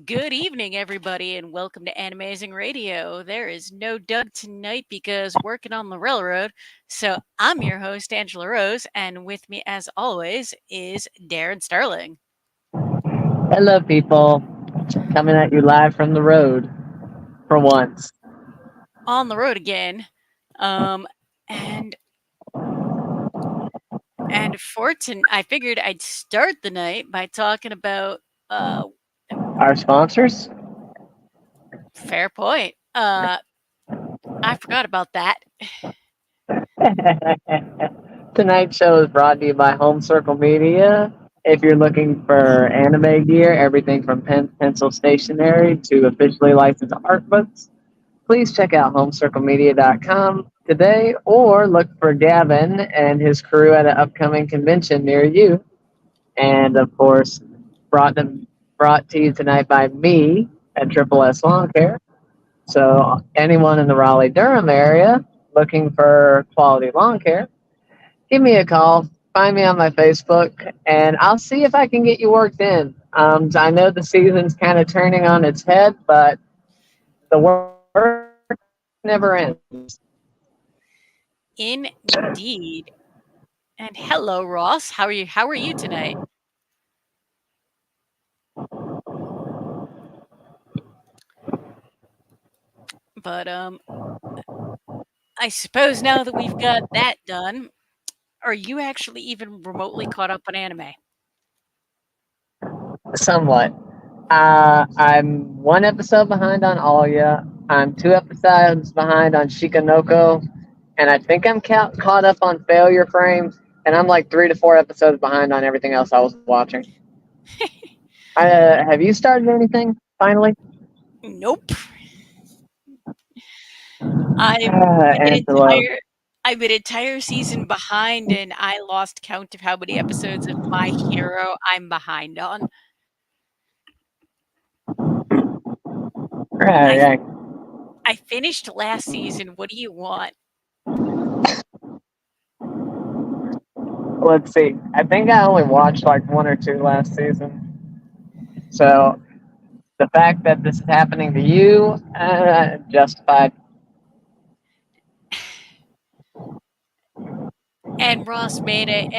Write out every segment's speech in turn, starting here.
Good evening, everybody, and welcome to Anime-Zing Radio. There is no Doug tonight because working on the railroad. So I'm your host, Angela Rose, and with me, as always, is Darren Sterling. Hello, people. Coming at you live from the road for once. On the road again. Um, and and for I figured I'd start the night by talking about Our sponsors? fair point. I forgot about that. Tonight's show is brought to you by Home Circle Media. If you're looking for anime gear, everything from pen, pencil stationery to officially licensed art books, please check out homecirclemedia.com today or look for Gavin and his crew at an upcoming convention near you. And of course, brought them brought to you tonight by me at Triple S Lawn Care. So anyone in the Raleigh Durham area looking for quality lawn care, give me a call. Find me on my Facebook, and I'll see if I can get you worked in. I know the season's kind of turning on its head, but the work never ends. Indeed. And hello, Ross. How are you? How are you tonight? But I suppose now that we've got that done, are you actually even remotely caught up on anime? Somewhat. I'm one episode behind on Alia. I'm two episodes behind on Shikanoko, and I think I'm caught up on Failure Frame, and I'm like 3 to 4 episodes behind on everything else I was watching. Have you started anything finally? Nope. I'm an Angelo. entire season behind, and I lost count of how many episodes of My Hero I'm behind on. Right, I right. I finished last season. What do you want? Let's see. I think I only watched like one or two last season. So the fact that this is happening to you, justified. And Ross made a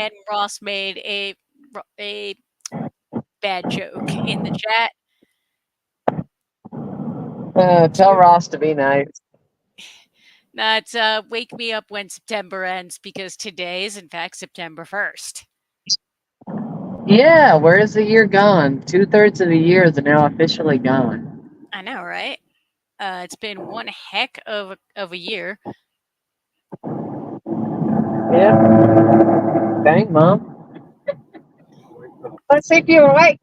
bad joke in the chat. Tell Ross to be nice. That's wake me up when September ends because today is in fact September 1st. Yeah, where is the year gone? 2/3 of the year is now officially gone. I know, right? It's been one heck of a year. Yeah. Dang, Mom. Let's see if you're awake.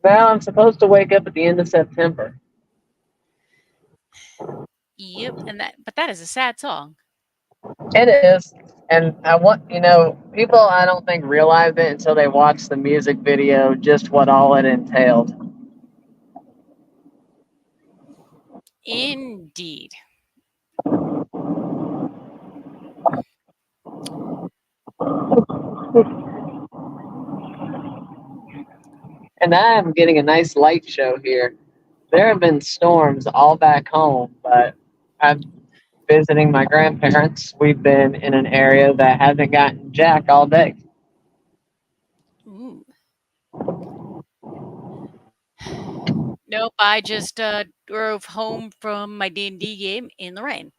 Now I'm supposed to wake up at the end of September. Yep, but that is a sad song. It is. And I want, people I don't think realize it until they watch the music video, just what all it entailed. Indeed. And I am getting a nice light show here. There have been storms all back home, but I'm visiting my grandparents. We've been in an area that hasn't gotten jack all day. Ooh. Nope, I just drove home from my D&D game in the rain.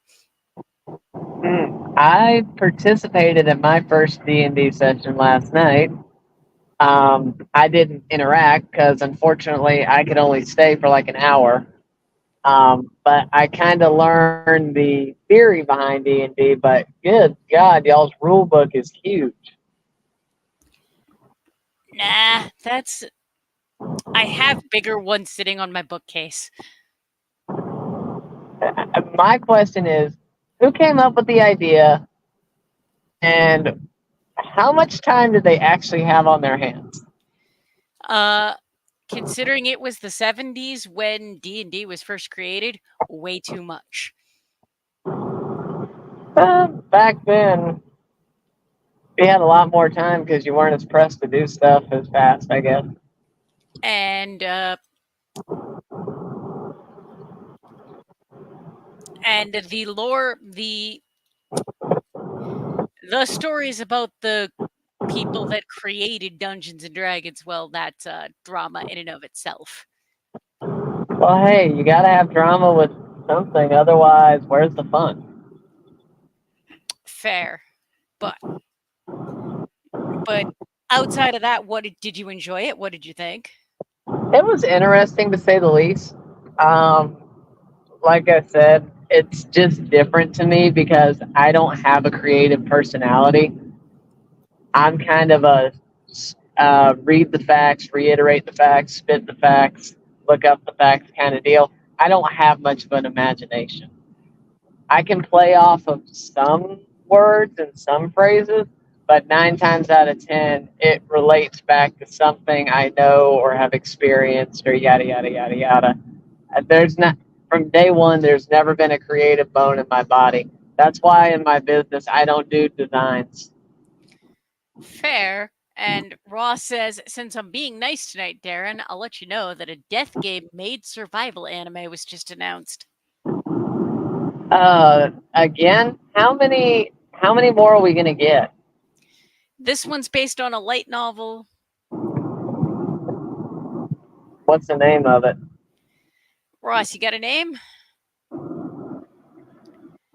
I participated in my first D&D session last night. I didn't interact because unfortunately I could only stay for like an hour. But I kind of learned the theory behind D&D. But good God, y'all's rule book is huge. Nah, I have bigger ones sitting on my bookcase. My question is, who came up with the idea, and how much time did they actually have on their hands? Considering it was the 70s when D&D was first created, way too much. Back then, you had a lot more time because you weren't as pressed to do stuff as fast, I guess. and the lore, the stories about the people that created Dungeons and Dragons, well, that's drama in and of itself. Well, hey, you gotta have drama with something, otherwise, where's the fun? Fair, but but outside of that, did you enjoy it? What did you think? It was interesting to say the least. Um, like I said, it's just different to me because I don't have a creative personality. I'm kind of a read the facts, reiterate the facts, spit the facts, look up the facts kind of deal. I don't have much of an imagination. I can play off of some words and some phrases, but 9 times out of 10, it relates back to something I know or have experienced or yada, yada, yada, yada. There's not, from day one, there's never been a creative bone in my body. That's why in my business, I don't do designs. Fair. And Ross says, since I'm being nice tonight, Darren, I'll let you know that a death game made survival anime was just announced. Again, how many more are we gonna get? This one's based on a light novel. What's the name of it? Ross, you got a name?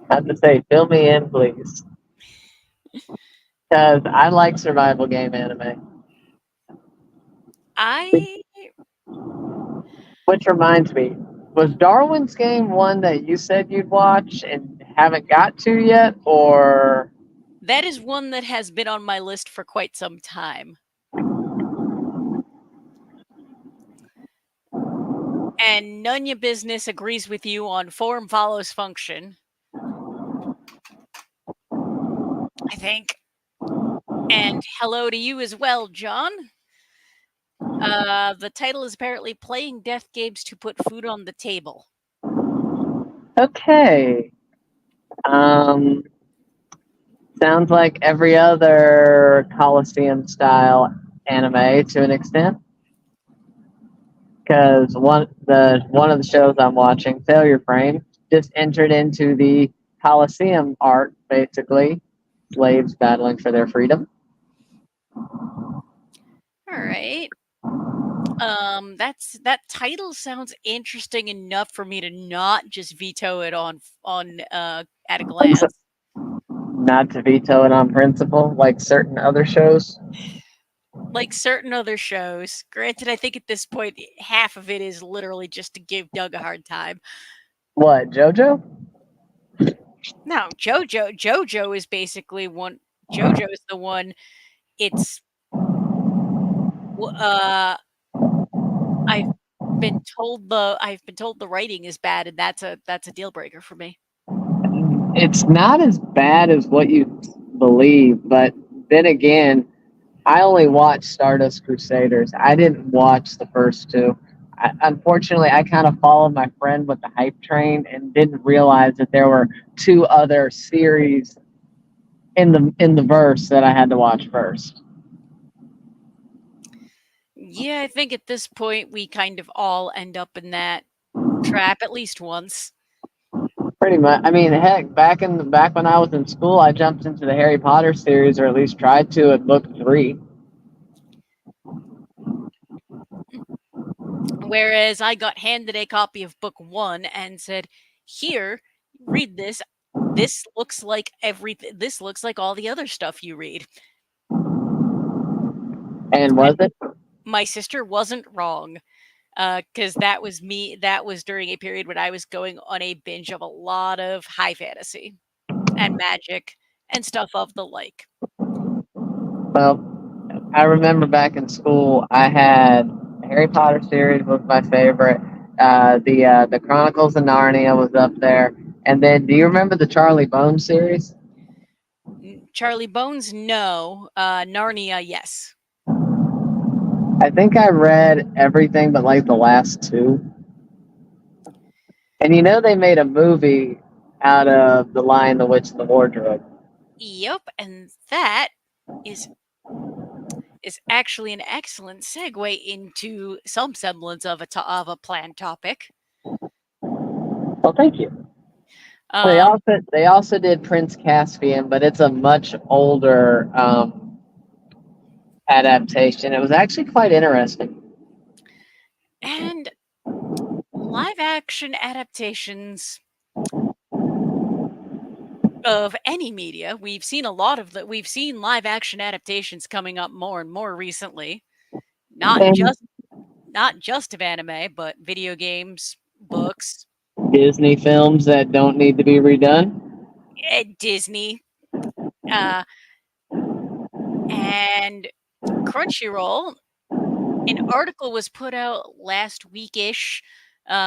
I have to say, fill me in, please, because I like survival game anime. I Which reminds me, was Darwin's Game one that you said you'd watch and haven't got to yet, or That is one that has been on my list for quite some time. And Nunya Business agrees with you on form follows function, I think. And hello to you as well, John. The title is apparently Playing Death Games to Put Food on the Table. okay? Um, Sounds like every other Coliseum style anime to an extent. Because one of the shows I'm watching, Failure Frame, just entered into the Coliseum arc, basically slaves battling for their freedom. All right. That title sounds interesting enough for me to not just veto it on at a So, glance. not to veto it on principle, like certain other shows. Like certain other shows. Granted, I think at this point half of it is literally just to give Doug a hard time. What, JoJo? No, JoJo is basically one. JoJo is the one. It's uh I've I've been told the writing is bad, and that's a deal breaker for me. It's not as bad as what you believe, but then again, I only watched Stardust Crusaders. I didn't watch the first two. Unfortunately, I kind of followed my friend with the hype train and didn't realize that there were two other series in the verse that I had to watch first. Yeah, I think at this point we kind of all end up in that trap at least once. Pretty much. I mean, heck, back when I was in school, I jumped into the Harry Potter series, or at least tried to at book three. Whereas I got handed a copy of book 1 and said, "Here, read this. This looks like all the other stuff you read." And was And it? my sister wasn't wrong, because that was during a period when I was going on a binge of a lot of high fantasy and magic and stuff of the like. Well, I remember back in school, I had Harry Potter series was my favorite. The Chronicles of Narnia was up there, and then do you remember the Charlie Bone series? Charlie Bones, no. Narnia, yes. I think I read everything but like the last two. And you know they made a movie out of The Lion, the Witch, and the Wardrobe. Yep, and that is is actually an excellent segue into some semblance of of a planned topic. Well, thank you. Um, They also did Prince Caspian, but it's a much older adaptation. It was actually quite interesting. and live action adaptations of any media, we've seen live action adaptations coming up more and more recently. Not And just not just of anime, but video games, books, Disney films that don't need to be redone. Disney, uh, and Crunchyroll. An article was put out last weekish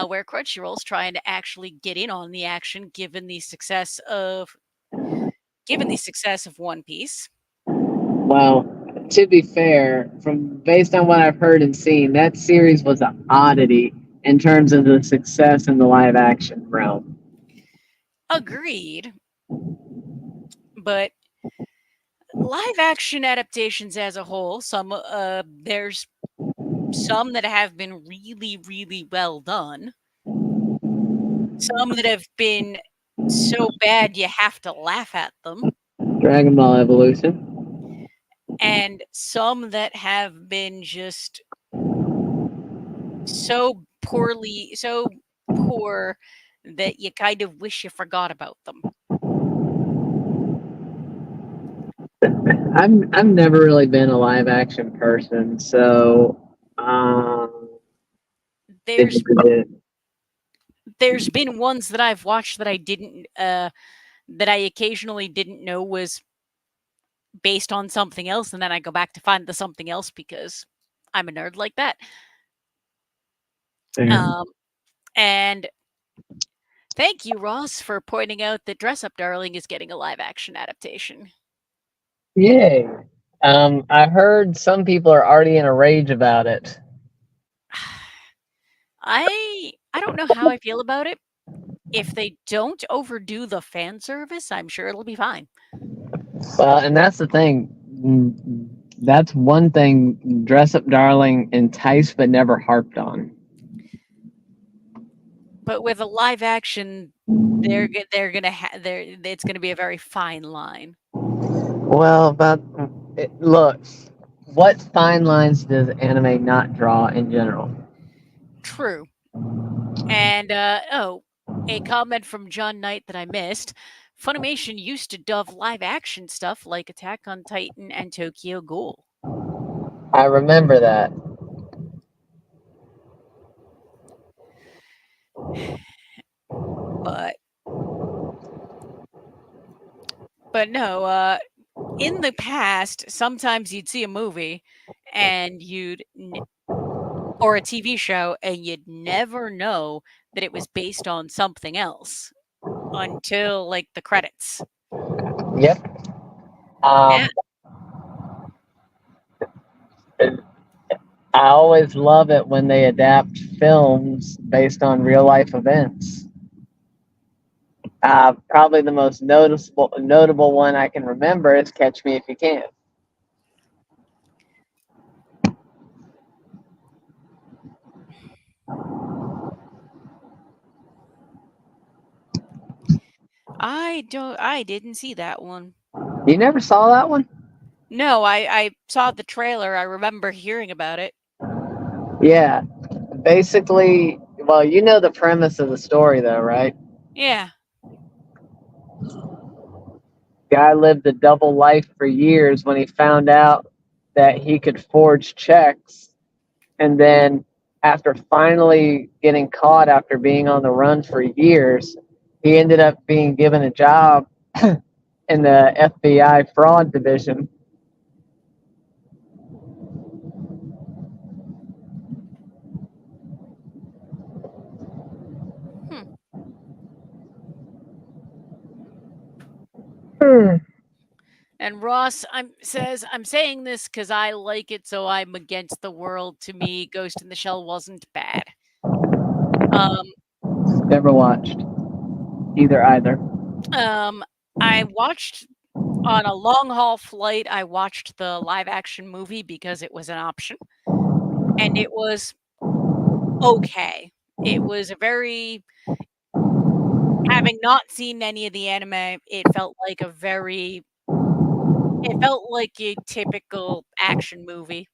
where Crunchyroll's trying to actually get in on the action given the success of One Piece. Well, to be fair, from based on what I've heard and seen, that series was an oddity in terms of the success in the live action realm. Agreed, but live action adaptations as a whole, there's some that have been really, really well done. Some that have been so bad you have to laugh at them, Dragon Ball Evolution. and some that have been just so poor that you kind of wish you forgot about them. I've never really been a live action person, so it, There's it, there's been ones that I've watched that I occasionally didn't know was based on something else, and then I go back to find the something else because I'm a nerd like that. it, Um, and thank you, Ross, for pointing out that Dress Up Darling is getting a live action adaptation. yay! I heard some people are already in a rage about it. I don't know how I feel about it. If they don't overdo the fan service, I'm sure it'll be fine. Well, and that's the thing. That's one thing Dress Up Darling enticed but never harped on. But with a live action, they're gonna it's gonna be a very fine line. Well, but look, what fine lines does anime not draw in general? True. And a comment from John Knight that I missed. Funimation used to dub live action stuff like Attack on Titan and Tokyo Ghoul. I remember that. But no, in the past, sometimes you'd see a movie and or a TV show and you'd never know that it was based on something else until like the credits. Yep. Yeah. I always love it when they adapt films based on real life events. Probably the most notable one I can remember is Catch Me If You Can. I didn't see that one. You never saw that one? No, I saw the trailer. I remember hearing about it. Yeah. Basically, well, you know the premise of the story, though, right? Yeah. Guy lived a double life for years when he found out that he could forge checks. And then, after finally getting caught after being on the run for years, he ended up being given a job in the FBI fraud division. Hmm. And Ross says, I'm saying this because I like it, so I'm against the world. To me, Ghost in the Shell wasn't bad. Um, Never watched either. I watched On a long haul flight, I watched the live action movie because it was an option, and it was okay. It was a very having not seen any of the anime, it felt like a typical action movie.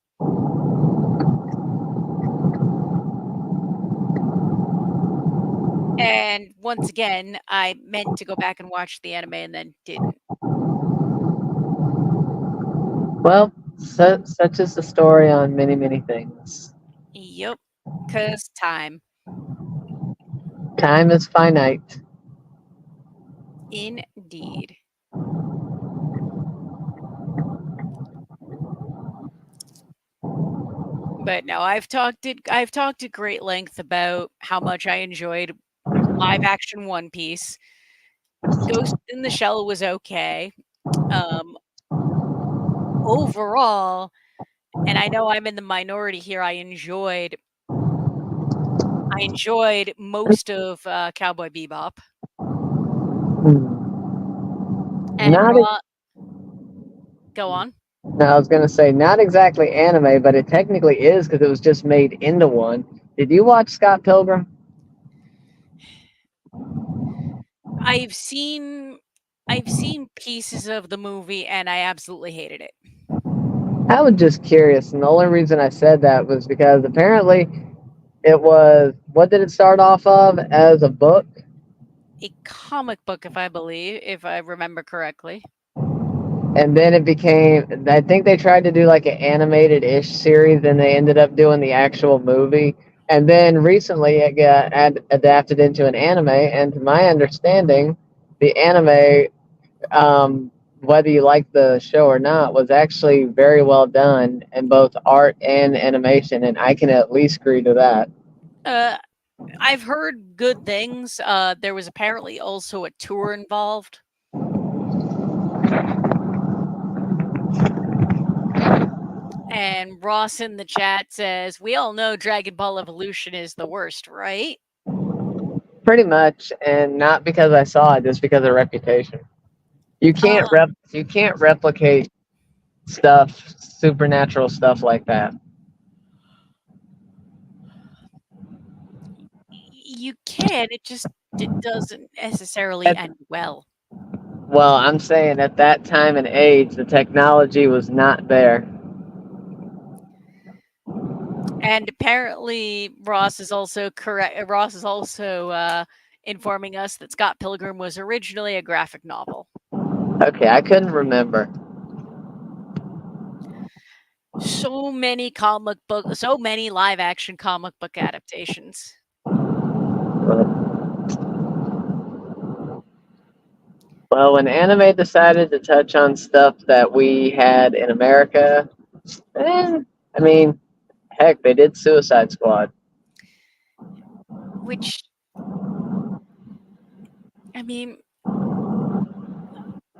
And once again, I meant to go back and watch the anime and then didn't. Well, such is the story on many, many things. Yep, 'cause time. Time is finite. Indeed. But no, I've talked at great length about how much I enjoyed live action One Piece. Ghost in the Shell was okay. Um, Overall, and I know I'm in the minority here, I enjoyed most of, Cowboy Bebop Hmm. and Not, go on. no, I was gonna say not exactly anime, but it technically is because it was just made into one. Did you watch Scott Pilgrim? I've seen I've seen pieces of the movie and I absolutely hated it. I was just curious, and the only reason I said that was because apparently it was, what did it start off of as a book, A comic book, if I remember correctly. and then it became. I think they tried to do like an animated ish series, and they ended up doing the actual movie. And then recently it got adapted into an anime, and to my understanding, the anime, whether you like the show or not, was actually very well done in both art and animation, and I can at least agree to that. Uh, I've heard good things. There was apparently also a tour involved, and Ross in the chat says, "We all know Dragon Ball Evolution is the worst, right?" Pretty much, and not because I saw it, just because of reputation. Uh, You can't replicate stuff, supernatural stuff like that. you can, it doesn't necessarily At, end well. well, I'm saying at that time and age, the technology was not there. And apparently Ross is also, informing us that Scott Pilgrim was originally a graphic novel. Okay, I couldn't remember. So many live action comic book adaptations. Well, when anime decided to touch on stuff that we had in America, eh, I mean, heck, they did Suicide Squad. Which, I mean,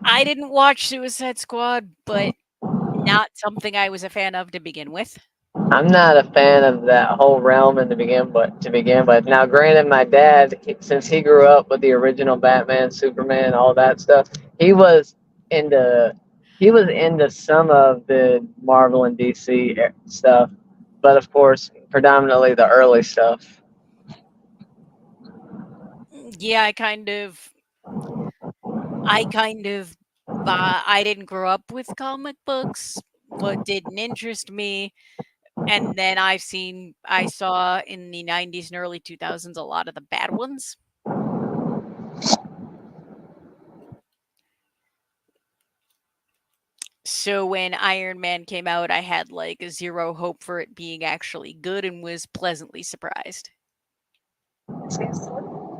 I didn't watch Suicide Squad, but not something I was a fan of to begin with. I'm not a fan of that whole realm in the begin, but to begin with. Now, granted, my dad, since he grew up with the original Batman, Superman, all that stuff, he was into he was into some of the Marvel and DC stuff, but of course, predominantly the early stuff. Yeah, I kind of, I didn't grow up with comic books. What didn't interest me, and then I saw in the 90s and early 2000s a lot of the bad ones. So when Iron Man came out, I had like zero hope for it being actually good and was pleasantly surprised.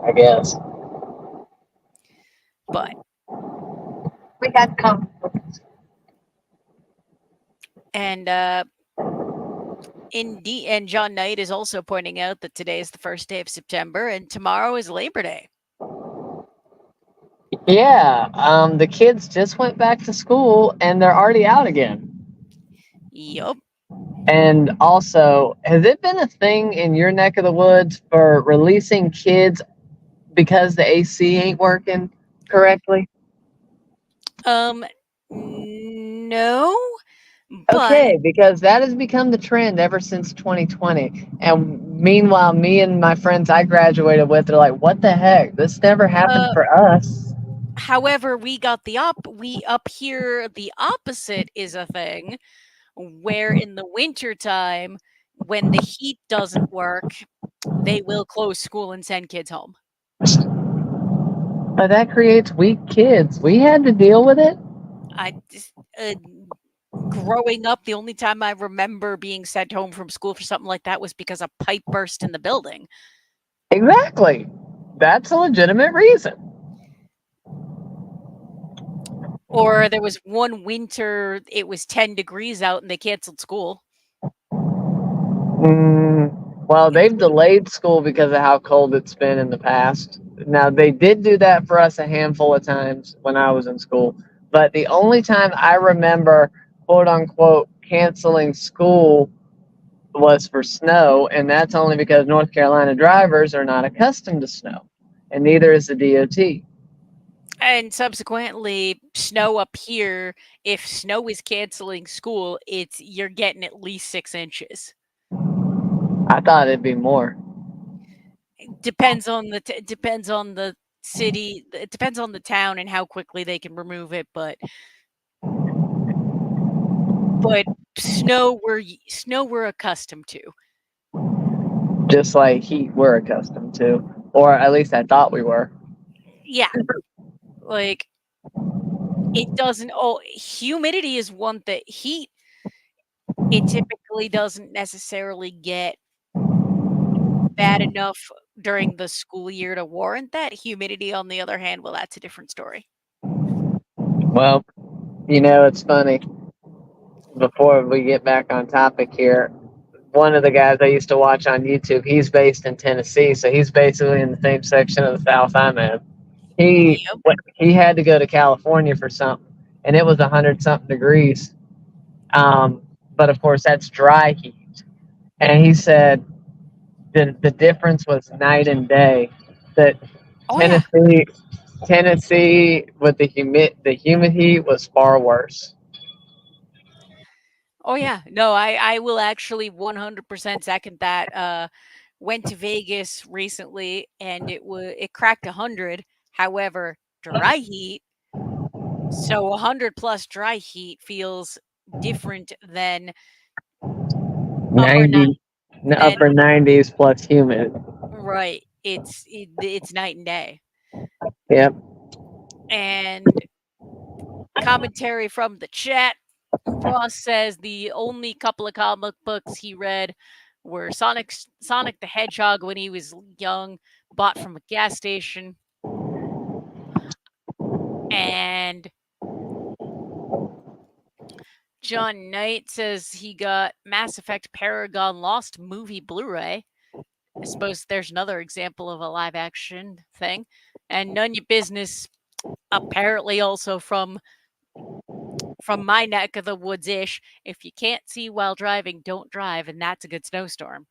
I guess. But We had come. and indeed, and John Knight is also pointing out that today is the first day of September and tomorrow is Labor Day. Yeah, the kids just went back to school and they're already out again. Yup. And also, has it been a thing in your neck of the woods for releasing kids because the AC ain't working correctly? Um, No, but Okay, because that has become the trend ever since 2020. And meanwhile, me and my friends I graduated with are like, what the heck? This never happened uh, for us. however, we up here the opposite is a thing where in the winter time when the heat doesn't work, they will close school and send kids home. But that creates weak kids. We had to deal with it. I just growing up, the only time I remember being sent home from school for something like that was because a pipe burst in the building. Exactly. That's a legitimate reason. Or there was one winter, it was 10 degrees out and they canceled school. Well, they've Including delayed school because of how cold it's been in the past. Now, they did do that for us a handful of times when I was in school. But the only time I remember, quote unquote, canceling school was for snow. And that's only because North Carolina drivers are not accustomed to snow, and neither is the DOT. and subsequently snow up here, if snow is canceling school, it's you're getting at least 6 inches. I thought it'd be more. Depends on the city, it depends on the town and how quickly they can remove it, but snow we're accustomed to. Just like heat we're accustomed to, or at least I thought we were. Yeah, like it doesn't oh humidity is one thing. Heat, it typically doesn't necessarily get bad enough during the school year to warrant that. Humidity, on the other hand, well, that's a different story. Well, it's funny. Before we get back on topic here, one of the guys I used to watch on YouTube, he's based in Tennessee, so he's basically in the same section of the South I'm in. Yep. He had to go to California for something, and it was 100 something degrees. Um, but of course, that's dry heat. And he said the difference was night and day. That Oh yeah. Tennessee, Tennessee with the humid heat was far worse. Oh yeah. No, I will actually 100% second that. Went to Vegas recently and it cracked 100. However, dry heat, so 100 plus dry heat feels different than upper ni- 90, than upper 90s plus humid. right. It's night and day. Yep. And commentary from the chat. Ross says the only couple of comic books he read were Sonic the Hedgehog when he was young, bought from a gas station, and John Knight says he got Mass Effect Paragon Lost movie Blu-ray. I suppose there's another example of a live action thing. And None Your Business, apparently also from my neck of the woods ish. If you can't see while driving, don't drive, and that's a good snowstorm.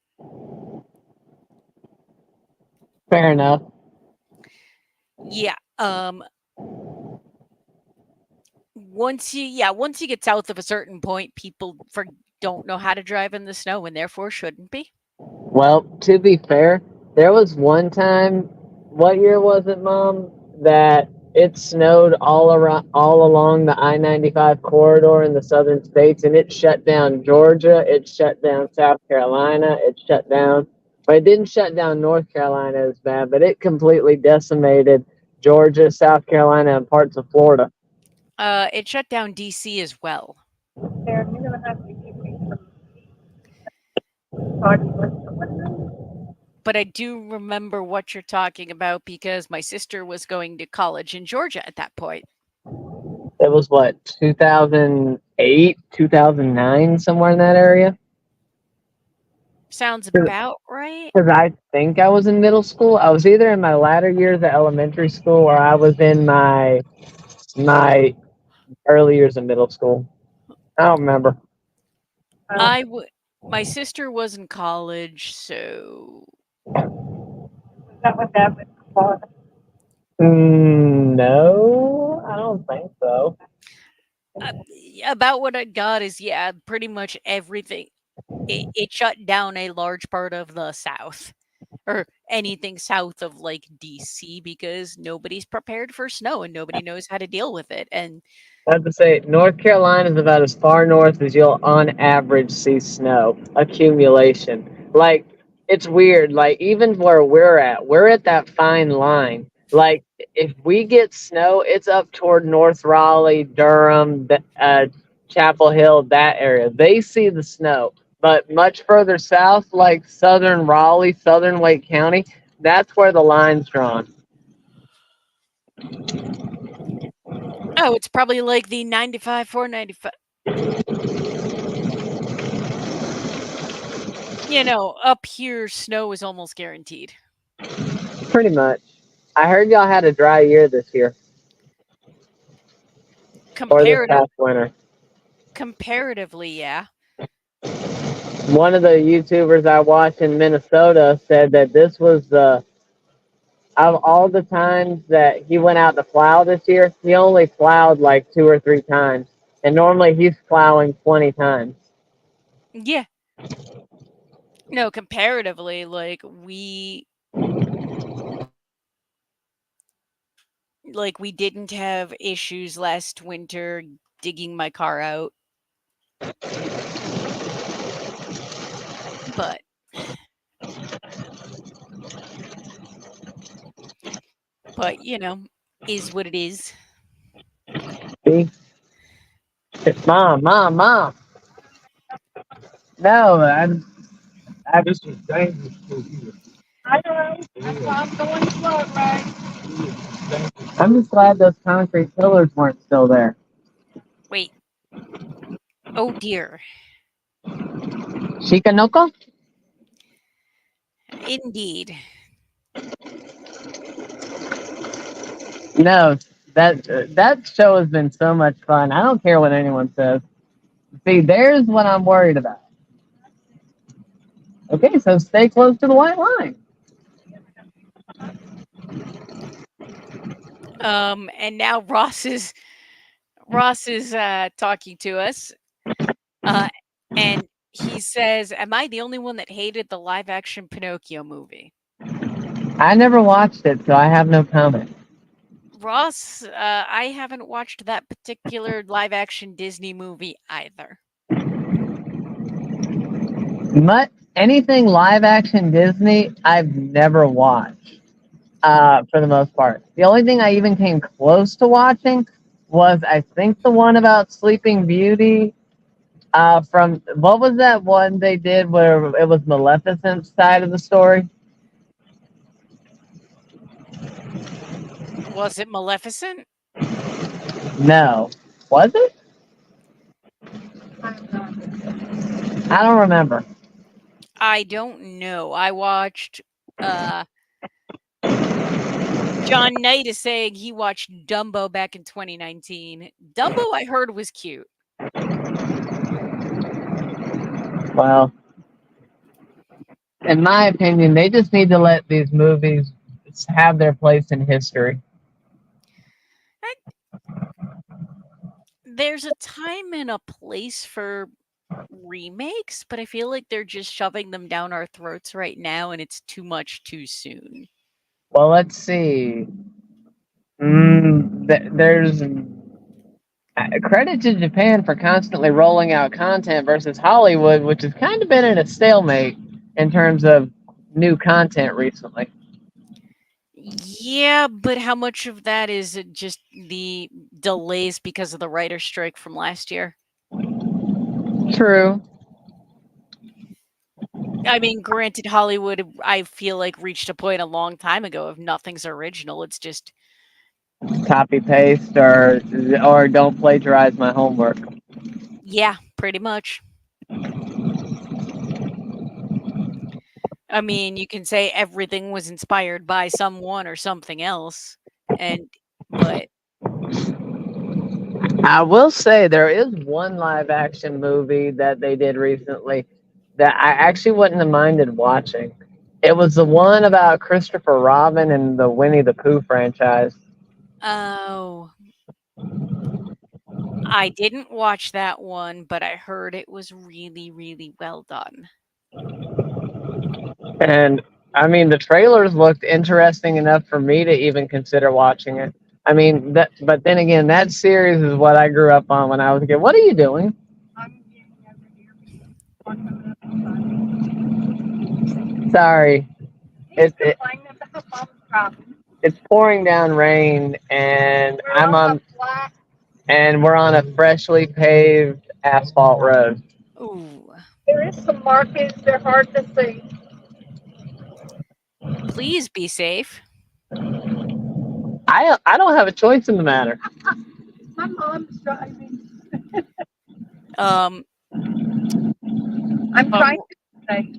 Fair enough. Yeah. Once you get south of a certain point, people don't know how to drive in the snow and therefore shouldn't be. Well, to be fair, there was one time, what year was it, Mom, that it snowed all along the I-95 corridor in the southern states, and it shut down Georgia, it shut down South Carolina, it shut down, but it didn't shut down North Carolina as bad, but it completely decimated Georgia, South Carolina, and parts of Florida. It shut down DC as well. But I do remember what you're talking about because my sister was going to college in Georgia at that point. It was what, 2008, 2009, somewhere in that area? Sounds about right. Because I think I was in middle school. I was either in my latter years of elementary school or I was in my early years of middle school. I don't remember. I would. My sister was in college, so No, I don't think so. Uh, about what I got is, yeah, pretty much everything. It shut down a large part of the South, or anything south of like DC, because nobody's prepared for snow and nobody knows how to deal with it. And I have to say, North Carolina is about as far north as you'll on average see snow accumulation. Like, it's weird. Like, even where we're at that fine line. Like, if we get snow, it's up toward North Raleigh, Durham, Chapel Hill, that area. They see the snow. But much further south, like southern Raleigh, southern Wake County, that's where the line's drawn. oh, it's probably like the 95 495. Up here snow is almost guaranteed. Pretty much. I heard y'all had a dry year this year, or this Comparative past winter. Comparatively, yeah. One of the YouTubers I watch in Minnesota said that this was the of all the times that he went out to plow this year, he only plowed like 2 or 3 times, and normally he's plowing 20 times. Yeah. No, comparatively, we didn't have issues last winter digging my car out, but but is what it is. See, mom. No, I This is dangerous for you. I know. That's why I'm going slow, right? I'm just glad those concrete pillars weren't still there. Wait. Oh dear. Shikanoko? Indeed. No, that show has been so much fun. I don't care what anyone says. See, there's what I'm worried about. Okay, so stay close to the white line. And now Ross is talking to us. Uh and he says, "Am I the only one that hated the live action Pinocchio movie?" I never watched it, so I have no comment. Ross, I haven't watched that particular live action Disney movie either. Anything live action Disney, I've never watched. For the most part, the only thing I even came close to watching was I think the one about Sleeping Beauty. From what was that one they did where it was Maleficent's side of the story? Was it Maleficent? No, was it? I don't remember. I don't know. I watched uh John Knight is saying he watched Dumbo back in 2019. Dumbo I heard was cute. Well, in my opinion, they just need to let these movies have their place in history. There's a time and a place for remakes, but I feel like they're just shoving them down our throats right now and it's too much too soon. Well, let's see. There's credit to Japan for constantly rolling out content versus Hollywood, which has kind of been in a stalemate in terms of new content recently. Yeah, but how much of that is just the delays because of the writer strike from last year? True. I mean, granted, Hollywood, I feel like reached a point a long time ago of nothing's original. It's just, Copy paste or don't plagiarize my homework. yeah, pretty much. I mean, you can say everything was inspired by someone or something else, and but I will say there is one live action movie that they did recently that I actually wouldn't have minded watching. It was the one about Christopher Robin and the Winnie the Pooh franchise. oh, I didn't watch that one, but I heard it was really, really well done. And I mean, the trailers looked interesting enough for me to even consider watching it. I mean, that, but then again, that series is what I grew up on when I was a kid. What are you doing? I'm getting over here because I'm Sorry, He's it, it complaining about mom's driving. it's pouring down rain, and We're on a flat. we're on a freshly paved asphalt road. Ooh, There is some markings. They're hard to see. please be safe. I don't have a choice in the matter. My mom's driving. Um, I'm but trying to say.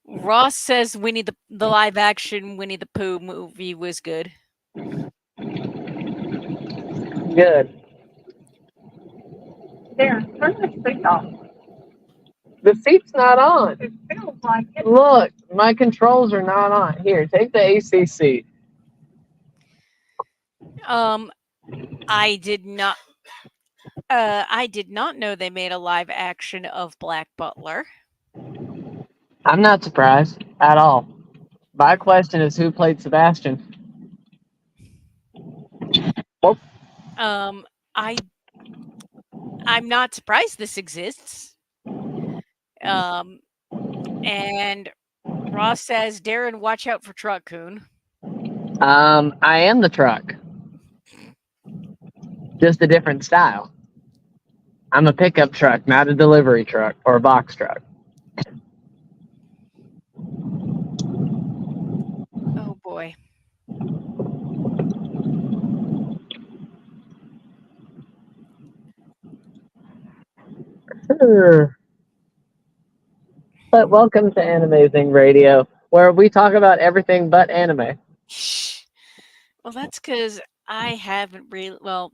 Ross says the live action Winnie the Pooh movie was good. Good. There, turn the seat off. The seat's not on. It feels like it. Look, my controls are not on. Here, take the AC seat. Um, I did not. I did not know they made a live action of Black Butler. I'm not surprised at all. My question is who played Sebastian? Oh, Um, I I'm not surprised this exists. Um, and Ross says, Darren, watch out for Truck Coon. I am the truck, just a different style. I'm a pickup truck, not a delivery truck or a box truck. Oh boy. Sure. But welcome to Anime-Zing Radio, where we talk about everything but anime. Well, that's because I haven't really. Well,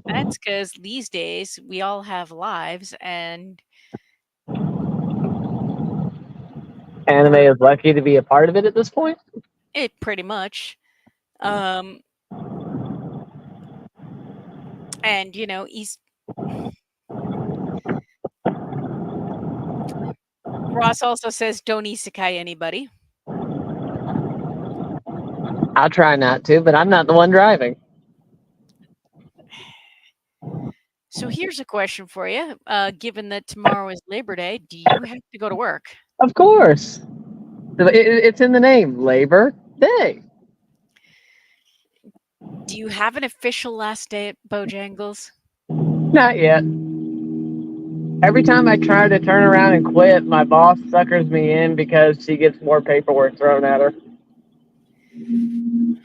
that's because these days we all have lives, and Anime we're is lucky to be a part of it at this point. it pretty much. Um, and he's Ross also says, "Don't isekai anybody." I'll try not to, but I'm not the one driving. So here's a question for you. Given that tomorrow is Labor Day, do you have to go to work? Of course. It's in the name, Labor Day. Do you have an official last day at Bojangles? Not yet. Every time I try to turn around and quit, my boss suckers me in because she gets more paperwork thrown at her. Is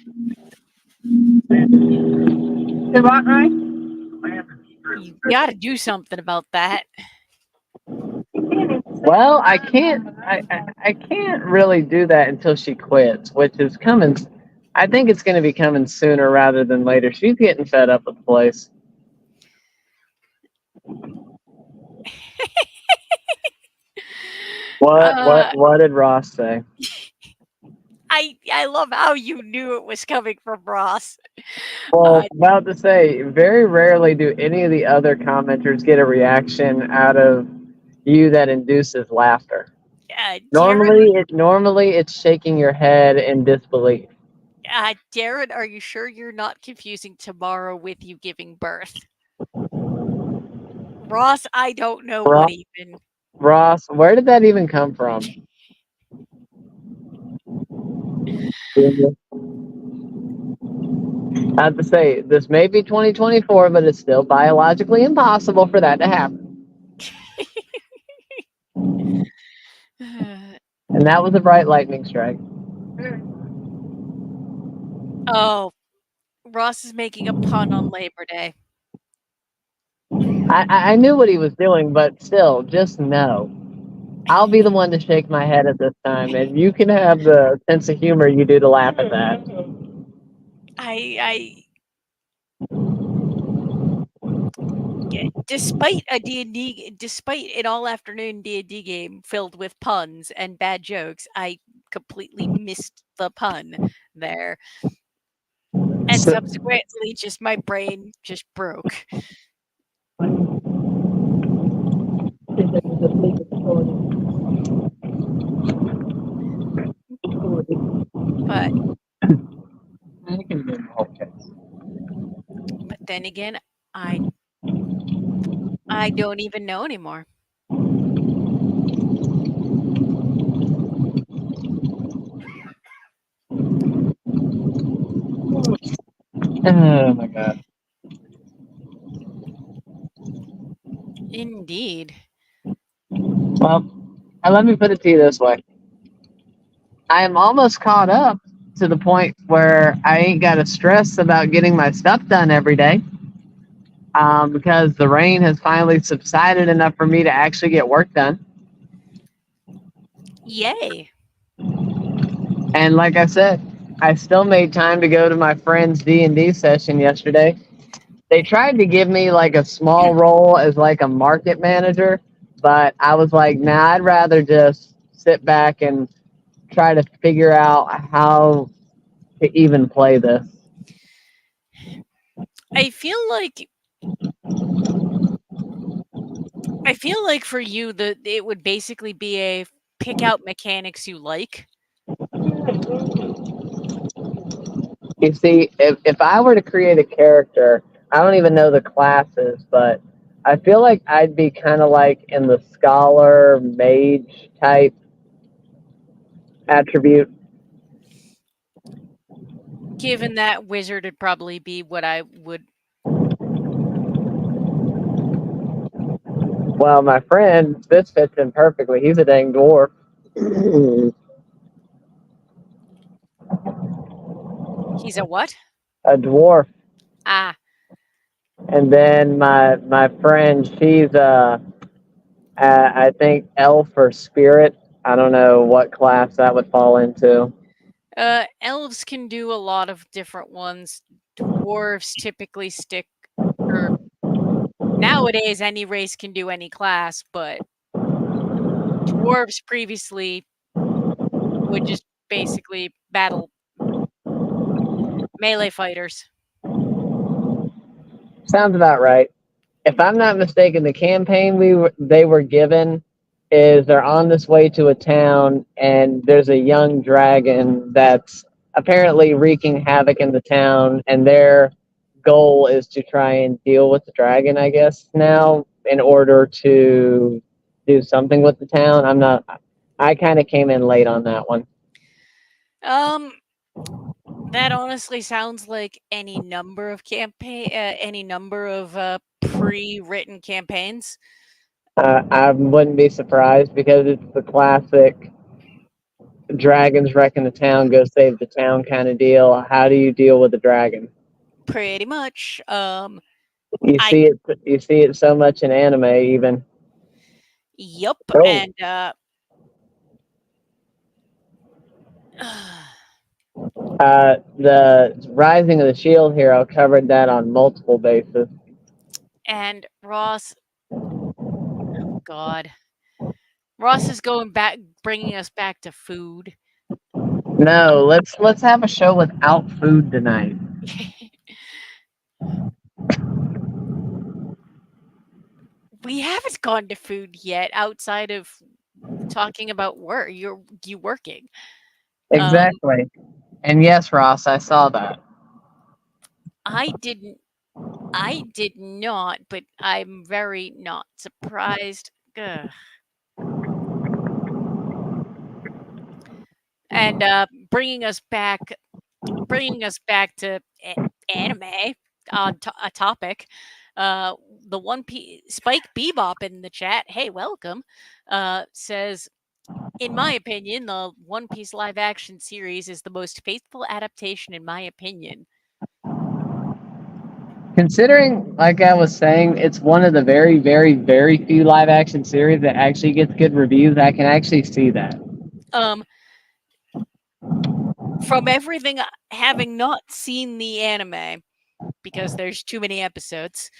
that right? You got to do something about that. Well, I can't. I can't really do that until she quits, which is coming. I think it's going to be coming sooner rather than later. She's getting fed up with the place. Uh, What did Ross say? I love how you knew it was coming from Ross. Well, Uh, about to say, very rarely do any of the other commenters get a reaction out of you that induces laughter. Darren, Normally it's shaking your head in disbelief. Darren, are you sure you're not confusing tomorrow with you giving birth? Ross, I don't know what Ross, even. Ross, where did that even come from? I have to say, this may be 2024, but it's still biologically impossible for that to happen. And that was a bright lightning strike. Oh, Ross is making a pun on Labor Day. I knew what he was doing, but still, just know. I'll be the one to shake my head at this time, and you can have the sense of humor you do to laugh at that. I despite a D&D despite an all afternoon D&D game filled with puns and bad jokes, I completely missed the pun there. and So, subsequently just my brain just broke. But then again, I I don't even know anymore. oh my god. Indeed. Well, let me put it to you this way: I am almost caught up to the point where I ain't got to stress about getting my stuff done every day. Because the rain has finally subsided enough for me to actually get work done. Yay. And like I said, I still made time to go to my friend's D&D session yesterday. They tried to give me like a small role as like a market manager, but I was like, nah, I'd rather just sit back and try to figure out how to even play this. I feel like I feel like for you the it would basically be a pick out mechanics you like. You see, if I were to create a character, I don't even know the classes, but I feel like I'd be kind of like in the scholar mage type attribute. Given that wizard would probably be what I would. Well, my friend, this fits in perfectly. He's a dang dwarf. He's a what? A dwarf. Ah, And then my friend, she's I think elf or spirit. I don't know what class that would fall into. elves can do a lot of different ones. Dwarves typically stick, or nowadays any race can do any class, but dwarves previously would just basically battle melee fighters. Sounds about right. If I'm not mistaken, the campaign they were given is they're on this way to a town, and there's a young dragon that's apparently wreaking havoc in the town, and their goal is to try and deal with the dragon, I guess, now in order to do something with the town. I'm not. I kind of came in late on that one. Um, that honestly sounds like any number of pre-written campaigns. I wouldn't be surprised because it's the classic dragons wrecking the town, go save the town kind of deal. How do you deal with a dragon? Pretty much. You I see it. You see it so much in anime, even. yup, Oh, and the Rising of the Shield Hero covered that on multiple bases. and Ross. God, Ross is going back, bringing us back to food. No, let's have a show without food tonight. We haven't gone to food yet, outside of talking about work. You working. Um, Exactly. And yes, Ross, I saw that. I didn't. I did not, but I'm very not surprised. Ugh. And bringing us back to anime on a topic. Uh, the Spike Bebop in the chat. Hey, welcome. Says, in my opinion, the One Piece live action series is the most faithful adaptation. In my opinion, Considering, like I was saying, it's one of the very, very, very few live action series that actually gets good reviews. I can actually see that. um, from everything, having not seen the anime because there's too many episodes.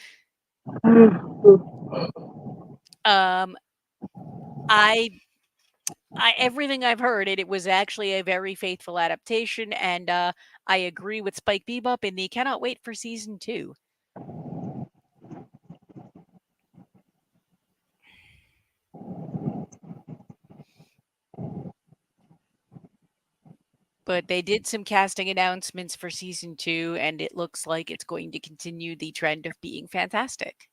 Um, I Everything I've heard, it was actually a very faithful adaptation, and I agree with Spike Bebop, and they cannot wait for season 2. But they did some casting announcements for season 2, and it looks like it's going to continue the trend of being fantastic.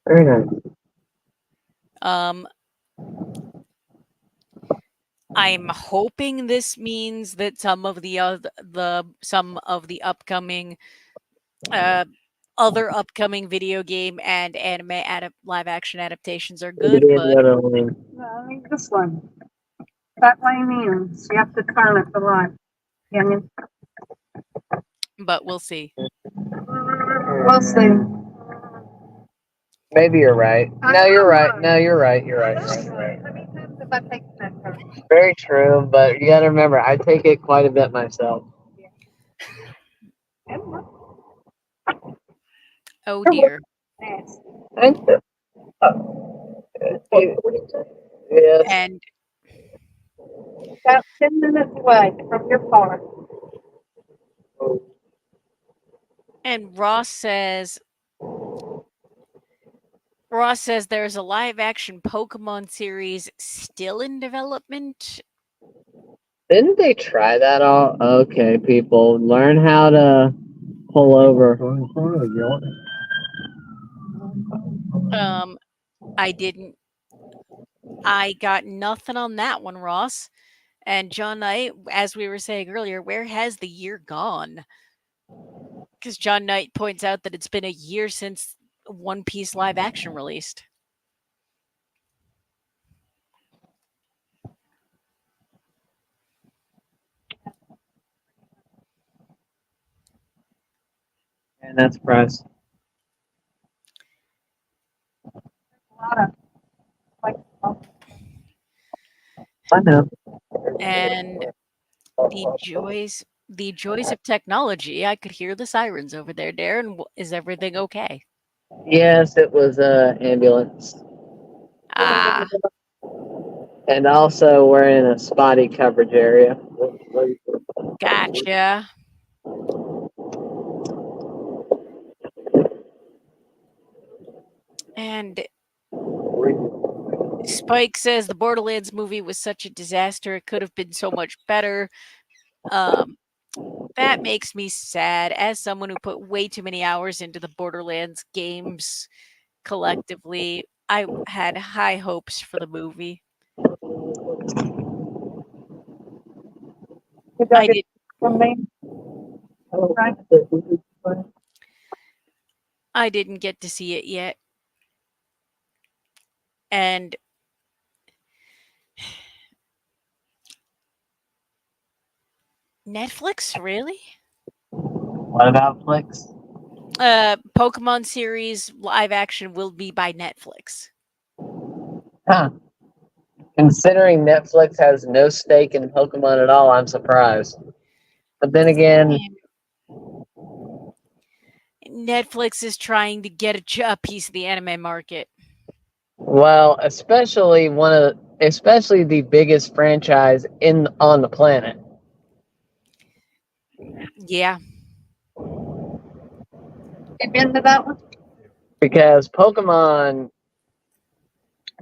Very nice. Um, I'm hoping this means that some of the upcoming uh, other upcoming video game and live action adaptations are Maybe good, any but other one. No, I think this one. That lane in, so you have to turn it to right. Yeah, we'll see. we'll see. Maybe you're right. No, you're right. No, you're right. You're right. How many times have I taken that turn? Very true, but you got to remember, I take it quite a bit myself. Oh dear. And, yes. And About 10 minutes away from your car. Ross says there's a live action Pokemon series still in development. Didn't they try that all? Okay, people, learn how to pull over. Um I didn't I got nothing on that one, Ross. And John Knight, as we were saying earlier, where has the year gone? Because John Knight points out that it's been a year since One Piece live action released. And that's press. A lot of, like, I know. And the joys of technology. I could hear the sirens over there, Darren. Is everything okay? Yes, it was a ambulance, Ah, and also we're in a spotty coverage area. gotcha. And Spike says the Borderlands movie was such a disaster. It could have been so much better. Um, that makes me sad as someone who put way too many hours into the Borderlands games collectively. I had high hopes for the movie. did y'all I get did from me? Right? I didn't get to see it yet. And Netflix, really? What about Flicks? Pokemon series live action will be by Netflix. Huh. Considering Netflix has no stake in Pokemon at all, I'm surprised. But then again, Netflix is trying to get a piece of the anime market. well, especially the biggest franchise in on the planet. Yeah. You been to that one? Because Pokemon,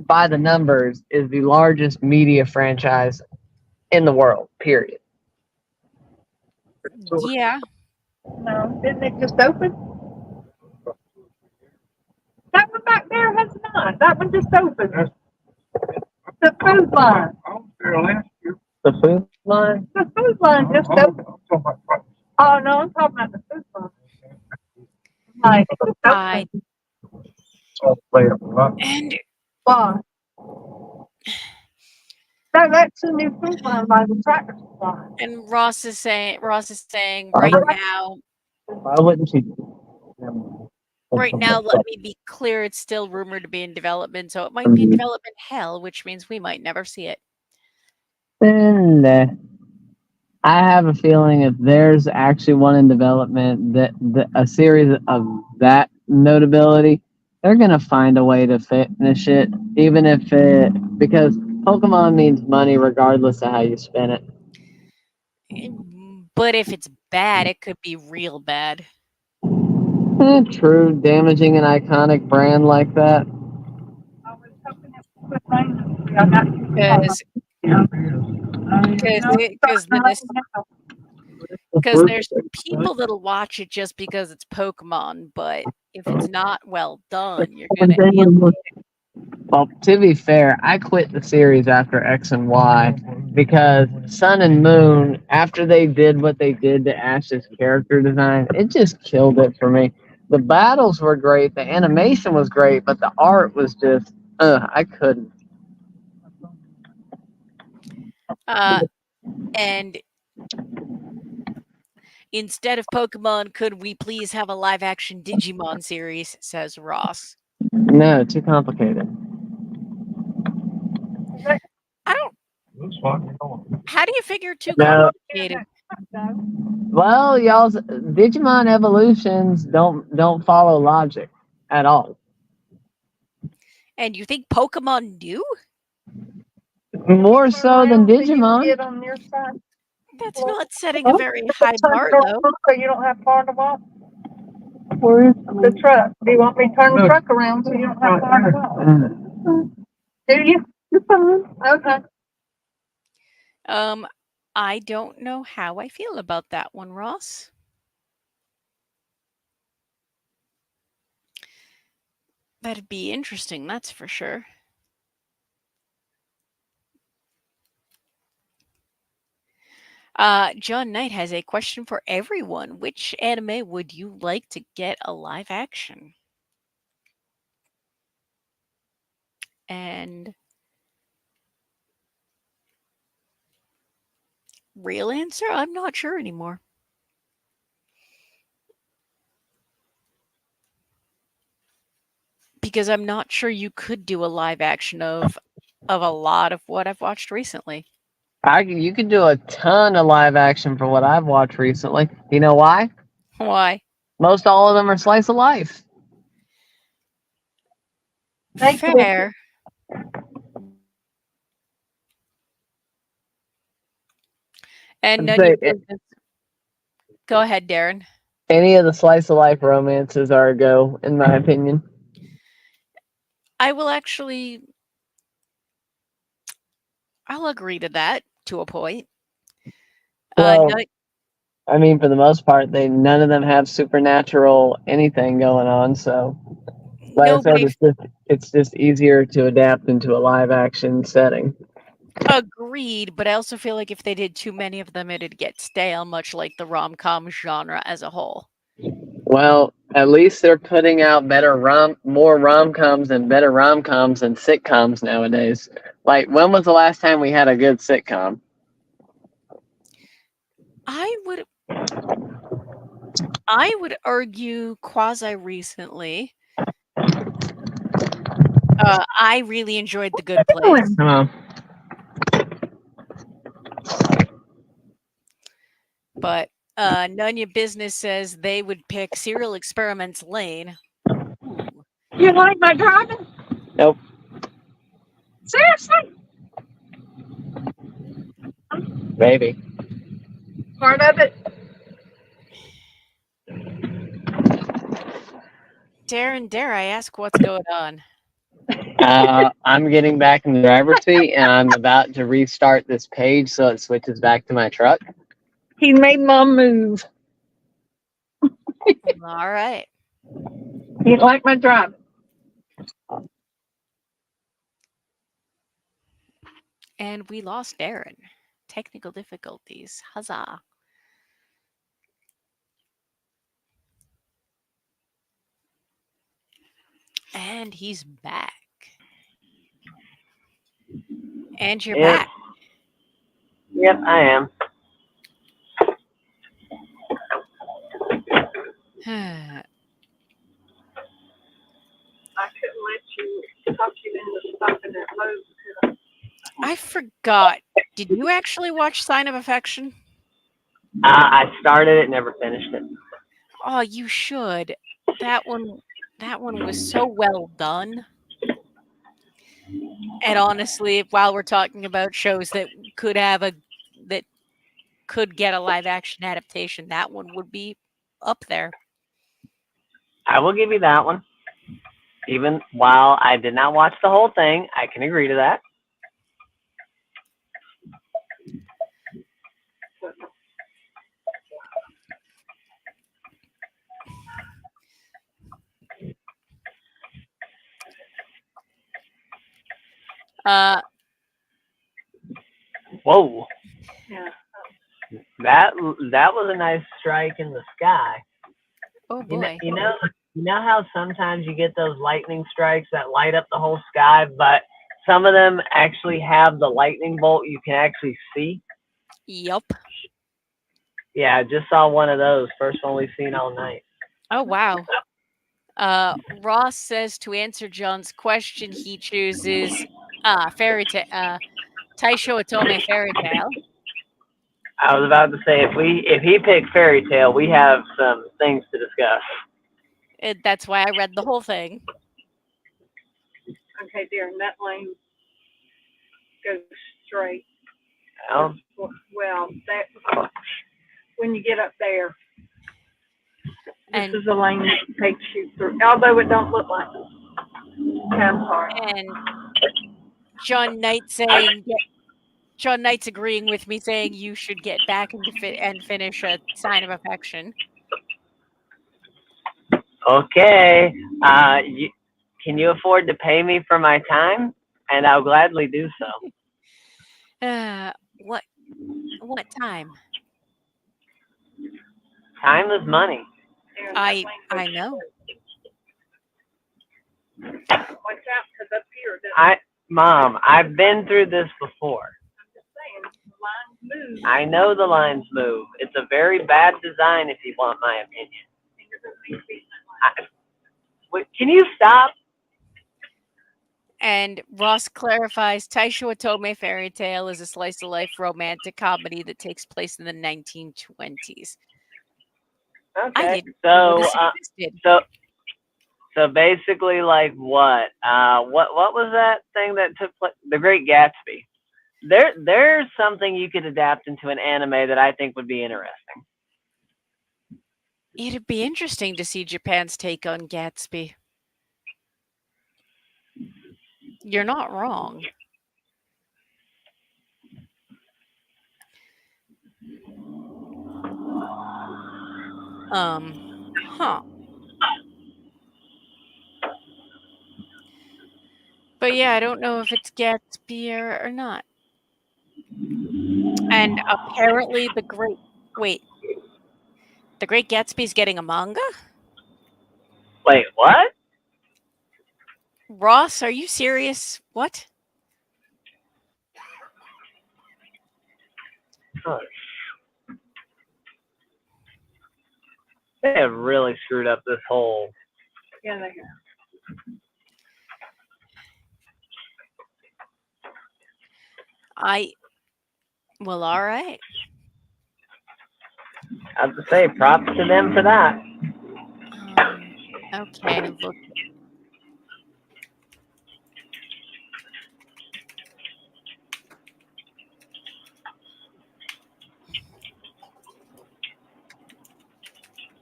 by the numbers, is the largest media franchise in the world, period. Yeah. No, didn't it just open? That one back there has not. That one just opened. The food line. The food line? The food line just opened. Oh, no, I'm talking about the food line. Like, it just I opened. and Why? That's a new food line by the tractor supply. and Ross is saying Why, why wouldn't she? right now, let me be clear, it's still rumored to be in development, so it might be in development hell, which means we might never see it. And I have a feeling if there's actually one in development, that a series of that notability, they're gonna find a way to finish it even if it because Pokemon means money regardless of how you spend it. But if it's bad, it could be real bad. True, damaging an iconic brand like that. I was hoping it would quit raining. I got too far. Because Yeah. because No, it's because starting to this rain now. because there's people that'll watch it just because it's Pokemon, but if it's not well done, you're gonna Well, to be fair, I quit the series after X and Y because Sun and Moon, after they did what they did to Ash's character design, it just killed it for me. The battles were great, the animation was great, but the art was just, I couldn't. uh and instead of Pokemon, could we please have a live action Digimon series? Says Ross. No, too complicated. I don't. How do you figure too No, complicated? well, y'all's Digimon evolutions don't follow logic at all. And you think Pokemon do? More so than So you can Digimon. get on your side. That's not setting a Huh? very high bar, though. So you don't have far to walk. The truck. Do you want me to turn the truck around so you don't have far to walk? Do you? You're fine. Okay. Um, I don't know how I feel about that one, Ross. That'd be interesting, that's for sure. John Knight has a question for everyone. Which anime would you like to get a live action? And real answer? I'm not sure anymore. Because I'm not sure you could do a live action of a lot of what I've watched recently. You could do a ton of live action for what I've watched recently. You know why? Why? Most all of them are slice of life. Thank you. Fair. And I'd none of your say business. Go ahead, Darren. any of the slice of life romances are a go, in my opinion. I will actually I'll agree to that to a point. Well, No, I mean, for the most part, they none of them have supernatural anything going on. So, like I said, nobody it's just easier to adapt into a live action setting. agreed, but I also feel like if they did too many of them, it'd get stale, much like the rom-com genre as a whole. Well, at least they're putting out more rom coms and better rom coms and sitcoms nowadays. Like, when was the last time we had a good sitcom? I would I would argue quasi recently. I really enjoyed The Good Place, Oh, but None Your Business says they would pick Serial Experiments Lane. Ooh. You like my driving? nope. Seriously? Maybe. Part of it. Darren, dare I ask what's going on? I'm getting back in the driver's seat and I'm about to restart this page so it switches back to my truck. He made mom move. All right. You like my driving? And we lost Darren. Technical difficulties. Huzzah. And he's back. And you're Yep. back. Yep, I am. I couldn't let you talk you into stopping at Lowe's. I forgot. Did you actually watch Sign of Affection? I started it, never finished it. Oh, you should. That one that one was so well done. And honestly, while we're talking about shows that could have a that could get a live action adaptation, that one would be up there. I will give you that one. Even while I did not watch the whole thing, I can agree to that. Uh, Whoa, Yeah. that that was a nice strike in the sky. oh You know, boy. you know, you know how sometimes you get those lightning strikes that light up the whole sky, but some of them actually have the lightning bolt you can actually see. Yup. Yeah, I just saw one of those. First one we've seen all night. Oh wow. Ross says to answer John's question, he chooses fairy tale. Taisho Otome fairy tale. I was about to say if he picked fairy tale, we have some things to discuss. That's why I read the whole thing. Okay, dear, and that lane goes straight. Well, Well, that when you get up there, this And is a lane that takes you through. Although it don't look like it. Okay, I'm sorry. and John Knight saying John Knight's agreeing with me saying you should get back into and finish a sign of affection. okay. You, can you afford to pay me for my time? And I'll gladly do so. Uh, what what time? Time is money. And that I lane goes I know. watch out, because up here, I, Mom, I've been through this before. I'm just saying, the lines move, I know the lines move. It's a very bad design, if you want my opinion. and you're going to be in that line. Wait, can you stop? And Ross clarifies Taisho Otome Fairy Tale is a slice of life romantic comedy that takes place in the 1920s. I Okay. didn't know this existed. So basically, like what? What was that thing that took place? The Great Gatsby. There's something you could adapt into an anime that I think would be interesting. It'd be interesting to see Japan's take on Gatsby. You're not wrong. Um, huh. But yeah, I don't know if it's Gatsby or not. And apparently wait, the Great Gatsby's getting a manga? Wait, what? Ross, are you serious? What? Oh, they have really screwed up this whole. Yeah, they have. I well, all right. I have to say, props to them for that. Um, okay, look.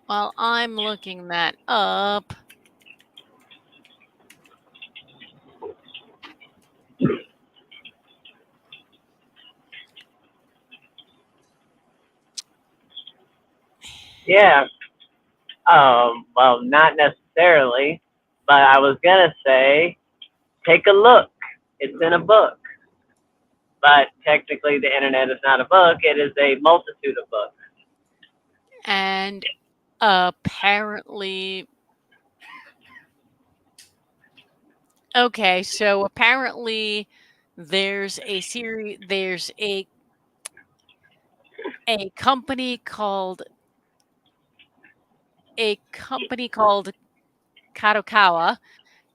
While I'm looking that up, Yeah. Well, not necessarily, but I was gonna say, take a look. It's in a book, but technically, the internet is not a book. It is a multitude of books. and apparently, okay, so apparently, there's a company called Kadokawa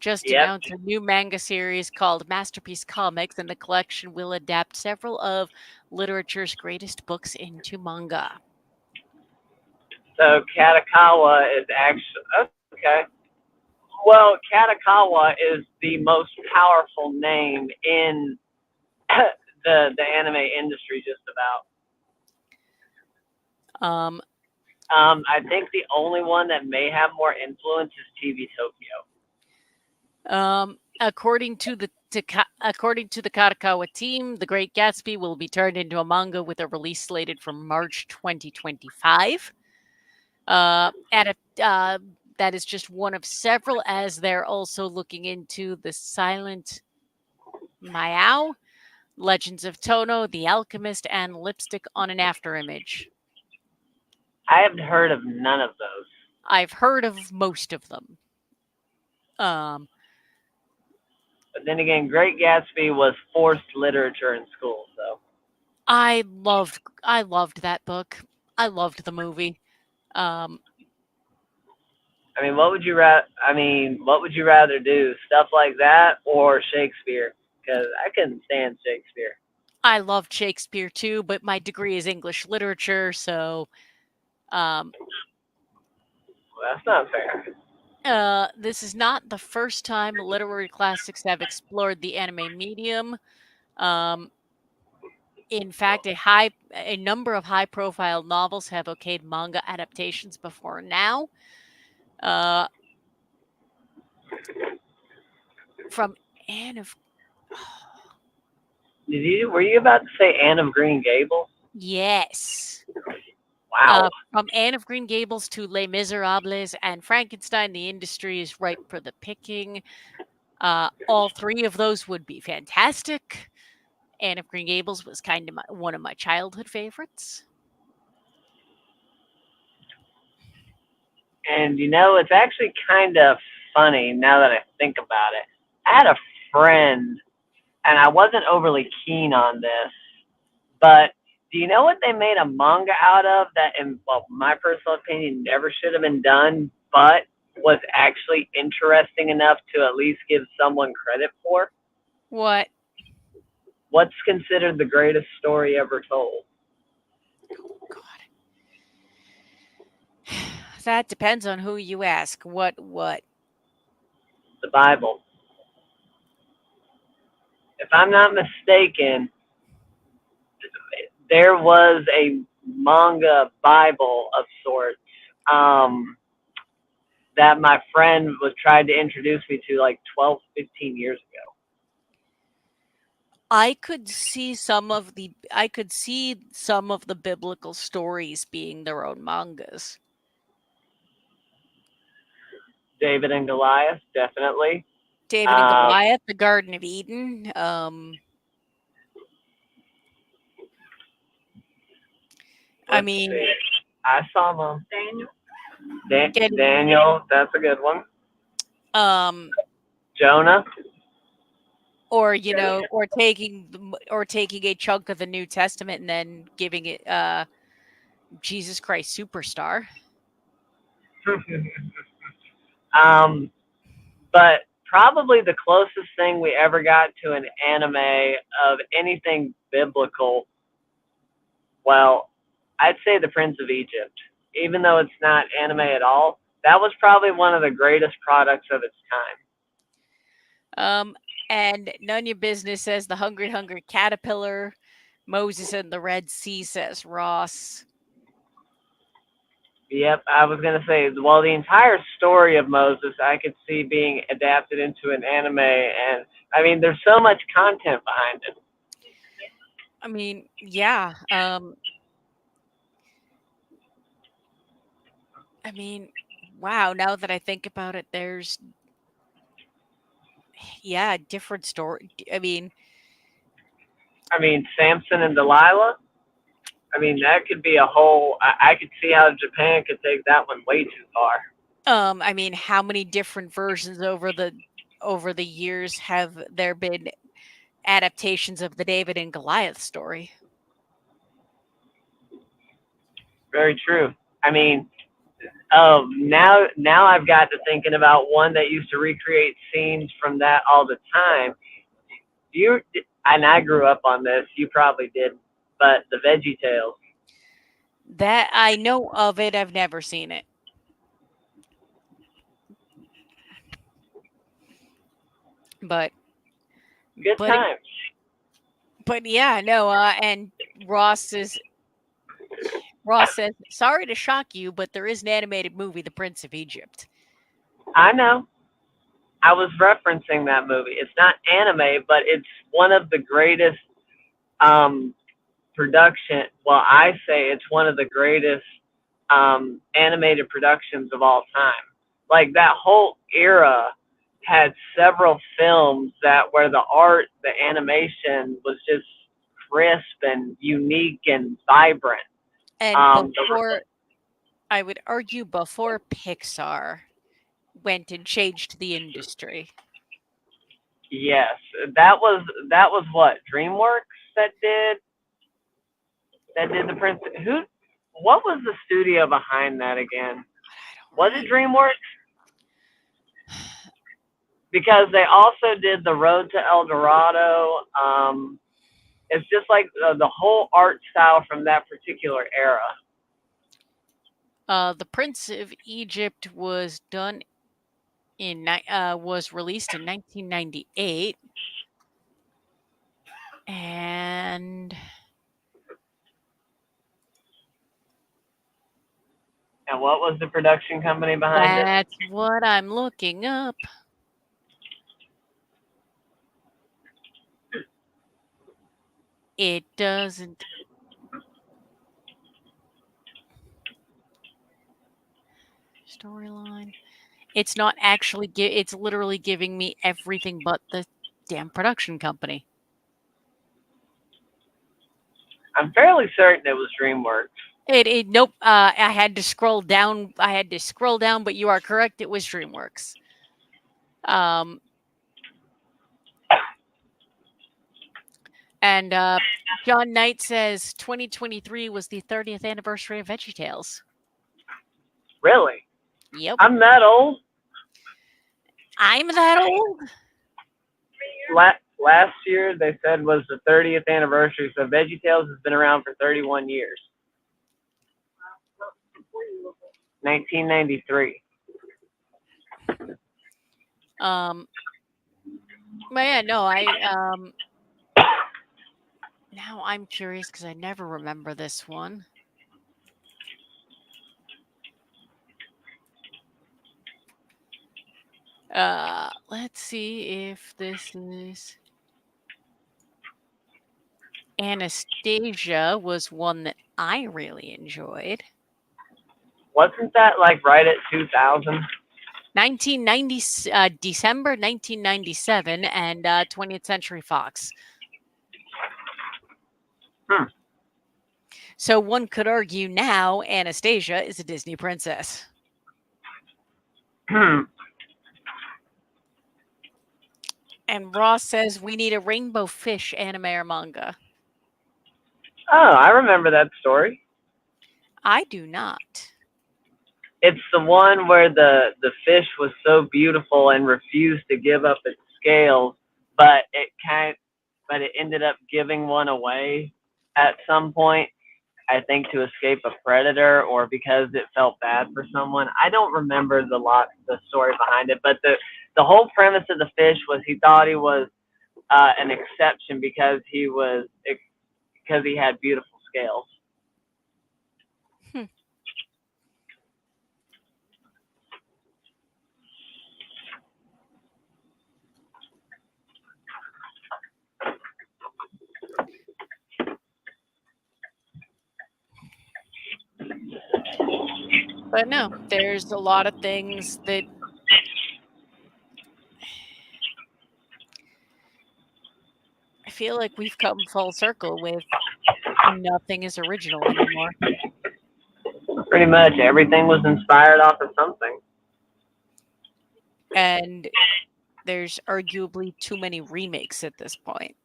just Yep. announced a new manga series called Masterpiece Comics, and the collection will adapt several of literature's greatest books into manga. So Katakawa is actually okay. Well, Katakawa is the most powerful name in the anime industry, just about. Um, I think the only one that may have more influence is TV Tokyo. according to the Karakawa team, The Great Gatsby will be turned into a manga with a release slated for March 2025. At a, that is just one of several, as they're also looking into the Silent Miao, Legends of Tono, The Alchemist, and Lipstick on an Afterimage. I haven't heard of none of those. I've heard of most of them. Um, But then again, Great Gatsby was forced literature in school, so I loved that book. I loved the movie. Um, I mean, what would you rather do? Stuff like that or Shakespeare? Because I couldn't stand Shakespeare. I loved Shakespeare too, but my degree is English literature, so um, Well, that's not fair. this is not the first time literary classics have explored the anime medium. Um, in fact, a number of high-profile novels have okayed manga adaptations before now. Uh, from Anne of Were you about to say Anne of Green Gables? yes. Wow. From Anne of Green Gables to Les Miserables and Frankenstein, the industry is ripe for the picking. All three of those would be fantastic. Anne of Green Gables was kind of one of my childhood favorites. And it's actually kind of funny now that I think about it. I had a friend, and I wasn't overly keen on this, but do you know what they made a manga out of that, in well, my personal opinion, never should have been done, but was actually interesting enough to at least give someone credit for? What? What's considered the greatest story ever told? God. That depends on who you ask. What? The Bible. If I'm not mistaken, there was a manga Bible of sorts that my friend was tried to introduce me to like 12, 15 years ago. I could see some of the biblical stories being their own mangas. David and Goliath, definitely. David and Um, Goliath, The Garden of Eden. I let's mean, see. I saw them. getting Daniel, that's a good one. um Jonah. or or taking a chunk of the New Testament and then giving it Jesus Christ Superstar. um, but probably the closest thing we ever got to an anime of anything biblical, well, I'd say The Prince of Egypt. Even though it's not anime at all, that was probably one of the greatest products of its time. Um and None Your Business says The Hungry Caterpillar. Moses and the Red Sea says Ross. Yep, I was gonna say, well, the entire story of Moses I could see being adapted into an anime, and I mean, there's so much content behind it. I mean, yeah. I mean, wow, now that I think about it, there's yeah, different story. I mean, Samson and Delilah. I mean, that could be a whole. I could see how Japan could take that one way too far. I mean, how many different versions over the years have there been adaptations of the David and Goliath story? Very true. I mean, now I've got to thinking about one that used to recreate scenes from that all the time. You and I grew up on this. You probably did, but the Veggie Tales. That I know of it, I've never seen it. But Good but times. but yeah, no. And Ross is Ross says, "Sorry to shock you, but there is an animated movie, The Prince of Egypt." I know. I was referencing that movie. It's not anime, but it's one of the greatest um, production. Well, I say it's one of the greatest animated productions of all time. Like that whole era had several films that where the art, the animation was just crisp and unique and vibrant. And The, I would argue, before Pixar went and changed the industry. yes, that was what DreamWorks that did the Prince. Who? What was the studio behind that again? I Was don't it remember. DreamWorks? Because they also did the Road to El Dorado. It's just like the whole art style from that particular era. The Prince of Egypt was done was released in 1998, and And what was the production company behind it? that's what I'm looking up. It doesn't storyline. It's not actually it's literally giving me everything but the damn production company. I'm fairly certain it was DreamWorks. It nope. I had to scroll down. I had to scroll down, but you are correct. It was DreamWorks. Um, and John Knight says 2023 was the 30th anniversary of VeggieTales. Really? Yep, I'm that old. I'm that old. Last year they said was the 30th anniversary, so VeggieTales has been around for 31 years. 1993. But yeah, no, now I'm curious because I never remember this one. Let's see if this is Anastasia was one that I really enjoyed. Wasn't that like right at 2000? 1990 December 1997 and 20th Century Fox. Hmm. So one could argue now Anastasia is a Disney princess. Hmm. And Ross says we need a rainbow fish anime or manga. Oh, I remember that story. I do not. It's the one where the fish was so beautiful and refused to give up its scales, but it ended up giving one away at some point. I think to escape a predator or because it felt bad for someone. I don't remember the story behind it, but the whole premise of the fish was he thought he was an exception because he had beautiful scales. Hmm. But no, there's a lot of things that I feel like we've come full circle with. Nothing is original anymore. Pretty much everything was inspired off of something. And there's arguably too many remakes at this point.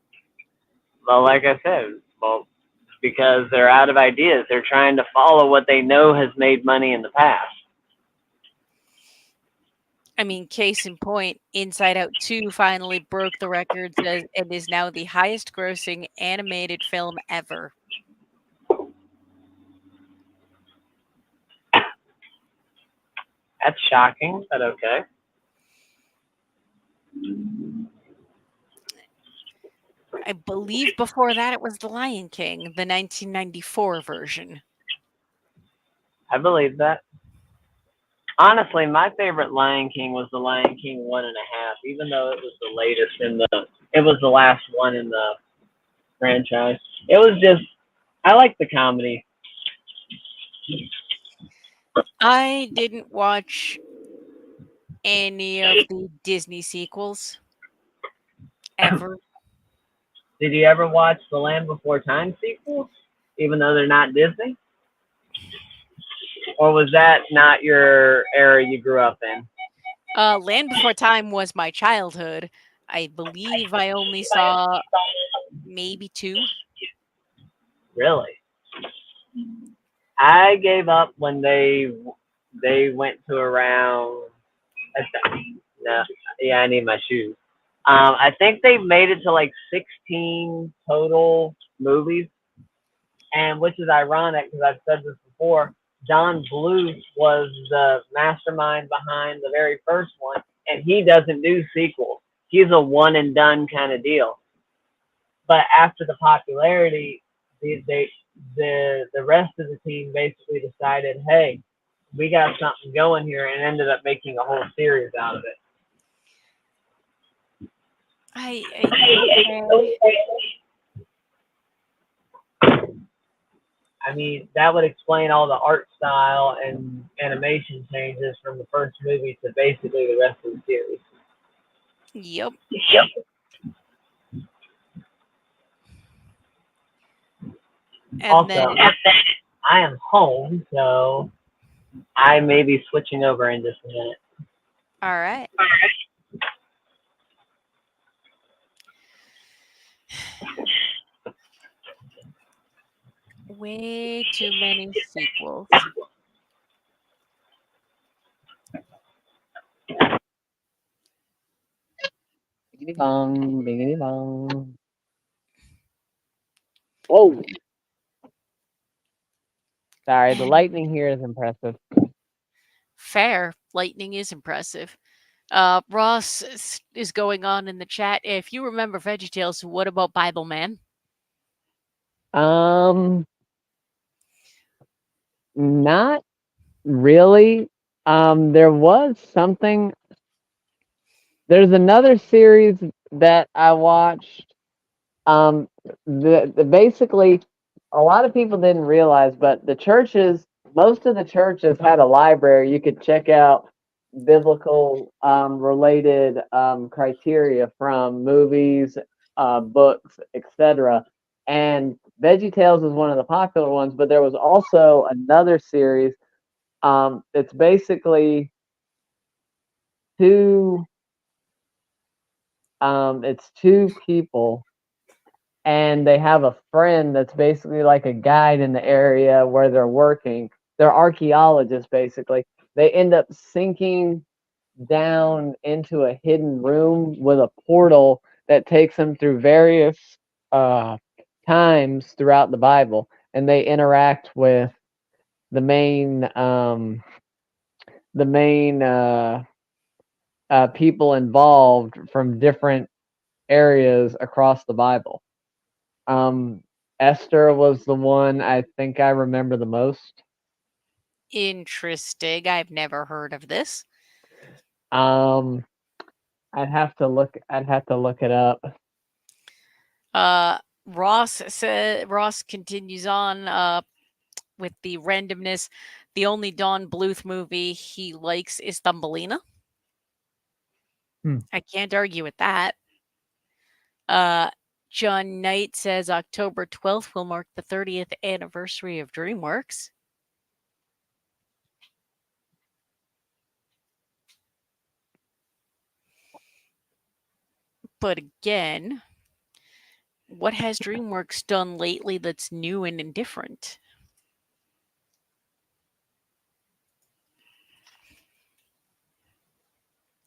Well, like I said, because they're out of ideas. They're trying to follow what they know has made money in the past. I mean, case in point, Inside Out 2 finally broke the records and is now the highest grossing animated film ever. That's shocking, but okay. I believe before that it was The Lion King, the 1994 version. I believe that. Honestly, my favorite Lion King was the Lion King 1.5, even though it was the latest in the, it was the last one in the franchise. It was just, I like the comedy. I didn't watch any of the Disney sequels ever. Did you ever watch the Land Before Time sequels, even though they're not Disney? Or was that not your era you grew up in? Land Before Time was my childhood. I believe I only saw maybe two. Really? I gave up when they went to around. No, yeah, I need my shoes. I think they made it to like 16 total movies, and which is ironic because I've said this before. Don Bluth was the mastermind behind the very first one, and he doesn't do sequels. He's a one and done kind of deal. But after the popularity, the rest of the team basically decided, hey, we got something going here, and ended up making a whole series out of it. I okay. I mean, that would explain all the art style and animation changes from the first movie to basically the rest of the series. Yep. Yep. And Also, then I am home, so I may be switching over in just a minute. all right. Way too many sequels. Biggity bong, biggity bong. Whoa! Sorry, the And lightning here is impressive. fair. Lightning is impressive. Ross is going on in the chat. If you remember VeggieTales, what about Bible Man? Um, Not really. There was something. There's another series that I watched. The basically, a lot of people didn't realize, but the churches, most of the churches had a library you could check out biblical related criteria from movies, books, etc. And VeggieTales is one of the popular ones, but there was also another series. It's basically two. It's two people, and they have a friend that's basically like a guide in the area where they're working. They're archaeologists, basically. They end up sinking down into a hidden room with a portal that takes them through various uh, times throughout the Bible, and they interact with the main the main people involved from different areas across the Bible. Um, Esther was the one I think I remember the most. Interesting. I've never heard of this. Um, I'd have to look. I'd have to look it up. Uh, Ross continues on with the randomness. The only Don Bluth movie he likes is Thumbelina. Hmm. I can't argue with that. Uh, John Knight says October 12th will mark the 30th anniversary of DreamWorks. But again, what has DreamWorks done lately that's new and different?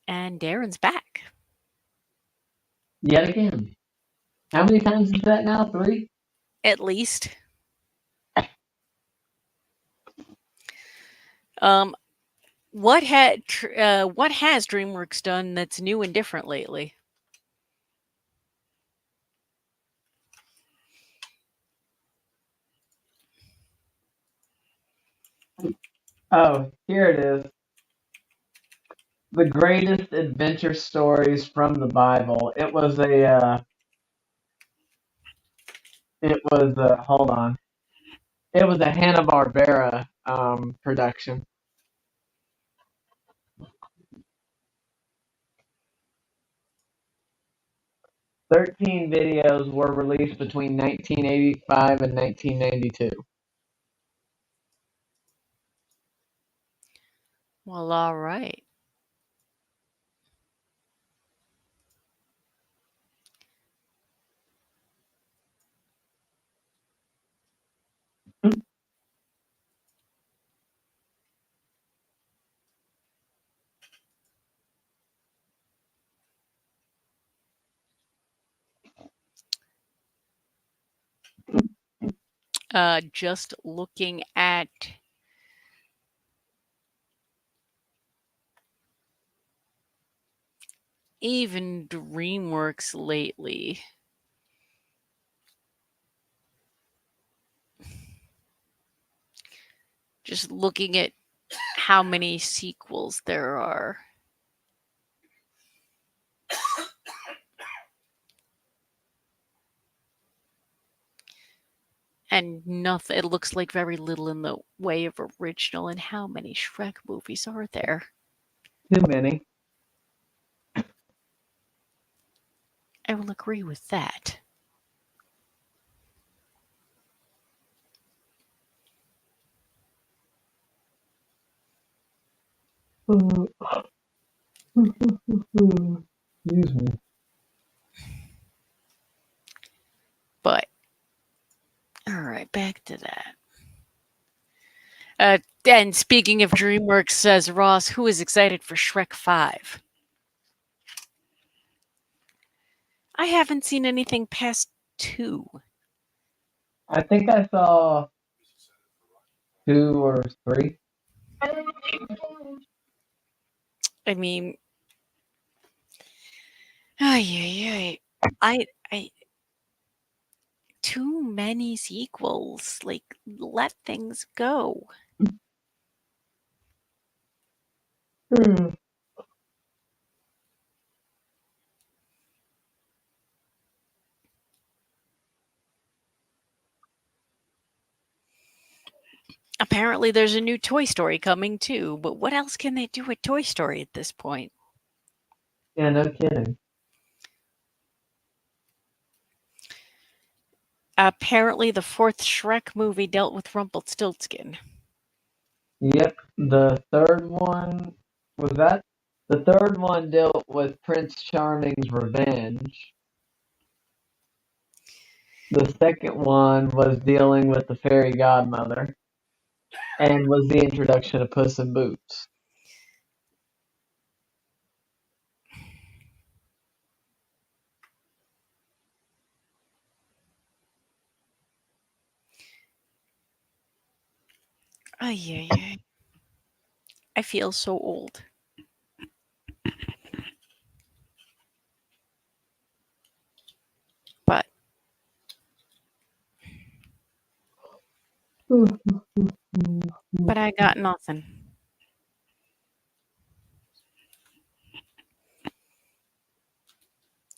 And Darren's back. Yet again. How many times is that now? 3? At least. Um, what has DreamWorks done that's new and different lately? Oh, here it is. The greatest adventure stories from the Bible. Hold on. It was a Hanna-Barbera production. 13 videos were released between 1985 and 1992. Well, all right. Just looking at even DreamWorks lately. Just looking at how many sequels there are. And nothing, it looks like very little in the way of original. And how many Shrek movies are there? Too many. I will agree with that. Excuse me. But, all right, back to that. And speaking of DreamWorks, says Ross, who is excited for Shrek 5? I haven't seen anything past 2. I think I saw 2 or 3. I mean, ay. I too many sequels. Like, let things go. Hmm. Apparently, there's a new Toy Story coming too, but what else can they do with Toy Story at this point? Yeah, no kidding. Apparently, the fourth Shrek movie dealt with Rumpelstiltskin. Yep. The third one dealt with Prince Charming's revenge. The second one was dealing with the fairy godmother and was the introduction of Puss in Boots. Ay. I feel so old. But I got nothing.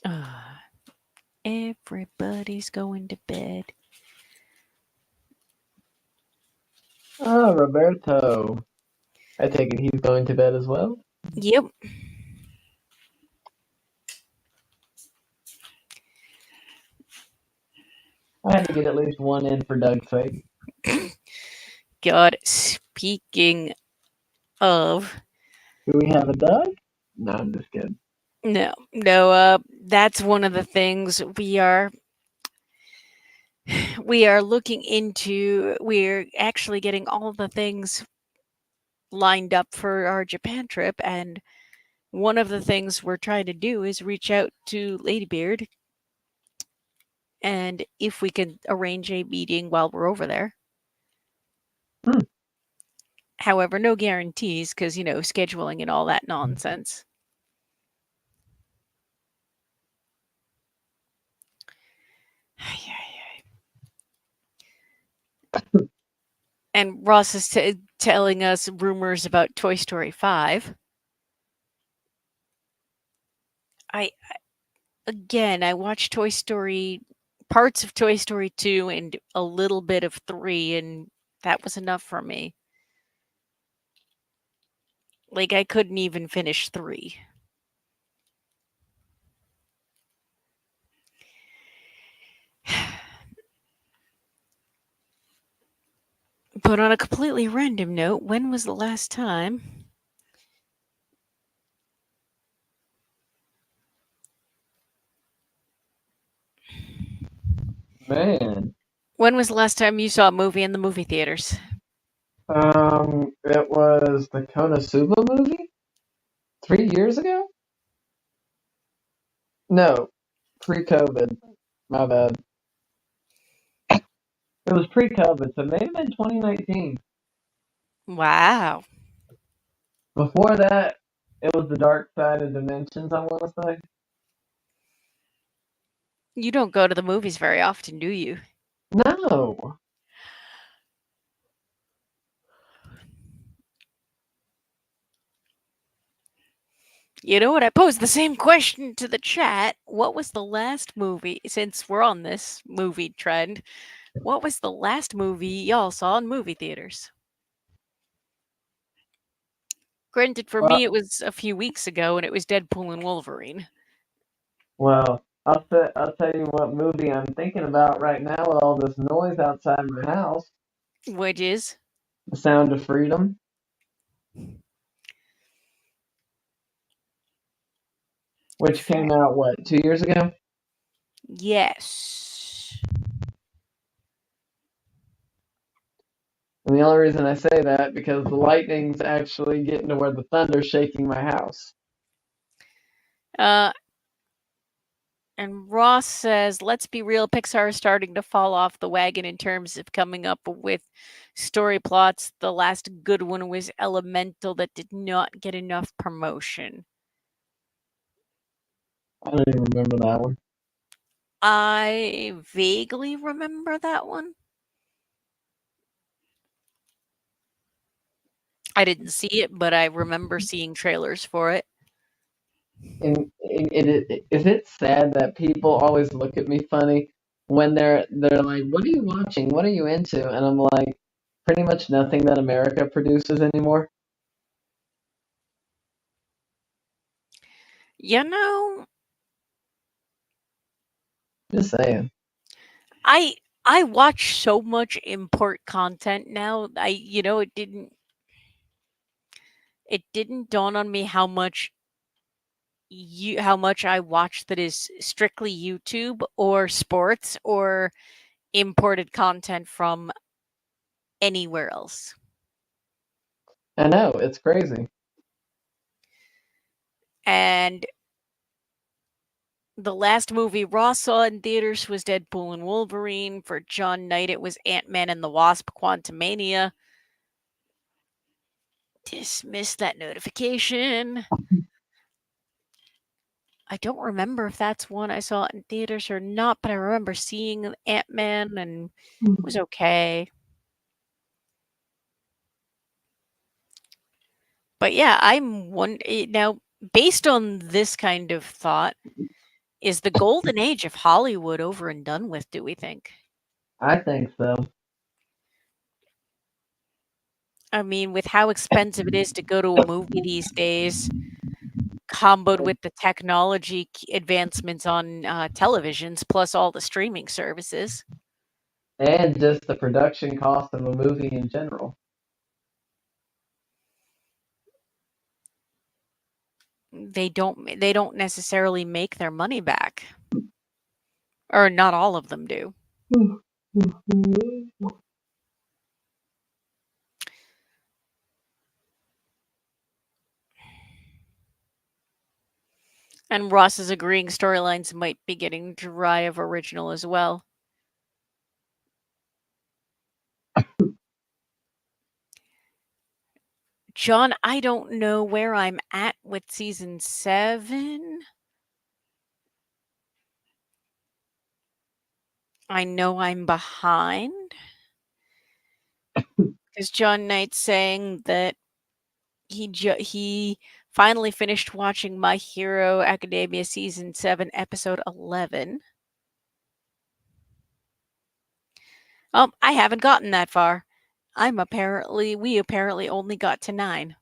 Uh, everybody's going to bed. Oh, Roberto. I take it he's going to bed as well? Yep. I had to get at least one in for Doug's sake. God, speaking of, Do we have a Doug? No, I'm just kidding. no, that's one of the things we are looking into. We're actually getting all the things lined up for our Japan trip, and one of the things we're trying to do is reach out to Ladybeard, and if we can arrange a meeting while we're over there. Hmm. However, no guarantees because, scheduling and all that nonsense. And Ross is telling us rumors about Toy Story 5. I Again, I watched Toy Story parts of Toy Story 2 and a little bit of 3, and that was enough for me. Like, I couldn't even finish 3. But on a completely random note, when was the last time Man, when was the last time you saw a movie in the movie theaters? it was the Konosuba movie 3 years ago. No, pre-COVID. My bad. It was pre-COVID, so it may have been 2019. Wow. Before that, it was the Dark Side of Dimensions. I want to say. You don't go to the movies very often, do you? No, You know what? I posed the same question to the chat. What was the last movie, since we're on this movie trend, what was the last movie y'all saw in movie theaters? Granted, for well, me, it was a few weeks ago and it was Deadpool and Wolverine, I'll tell you what movie I'm thinking about right now with all this noise outside my house. which is, The Sound of Freedom, which came out what 2 years ago. yes. And the only reason I say that because the lightning's actually getting to where the thunder's shaking my house. Uh, and Ross says, let's be real, Pixar is starting to fall off the wagon in terms of coming up with story plots. The last good one was Elemental that did not get enough promotion. I don't even remember that one. I vaguely remember that one. I didn't see it, but I remember seeing trailers for it. Is it sad that people always look at me funny when they're like, "What are you watching? What are you into?" And I'm like, pretty much nothing that America produces anymore. You know, Just saying. I I watch so much import content now. It didn't dawn on me how much I watch that is strictly YouTube or sports or imported content from anywhere else. I know it's crazy. And the last movie Ross saw in theaters was Deadpool and Wolverine. For John Knight, it was Ant-Man and the Wasp: Quantumania. Dismiss that notification. I don't remember if that's one I saw in theaters or not, but I remember seeing Ant-Man and it was okay. But yeah, now based on this kind of thought, is the golden age of Hollywood over and done with, do we think? I think so. I mean, with how expensive it is to go to a movie these days, comboed with the technology advancements on televisions, plus all the streaming services, And just the production cost of a movie in general. they don't necessarily make their money back, or not all of them do. And Ross is agreeing storylines might be getting dry of original as well. John, I don't know where I'm at with season 7. I know I'm behind. Because John Knight's saying that he finally finished watching My Hero Academia season 7, episode 11. I haven't gotten that far. We apparently only got to 9.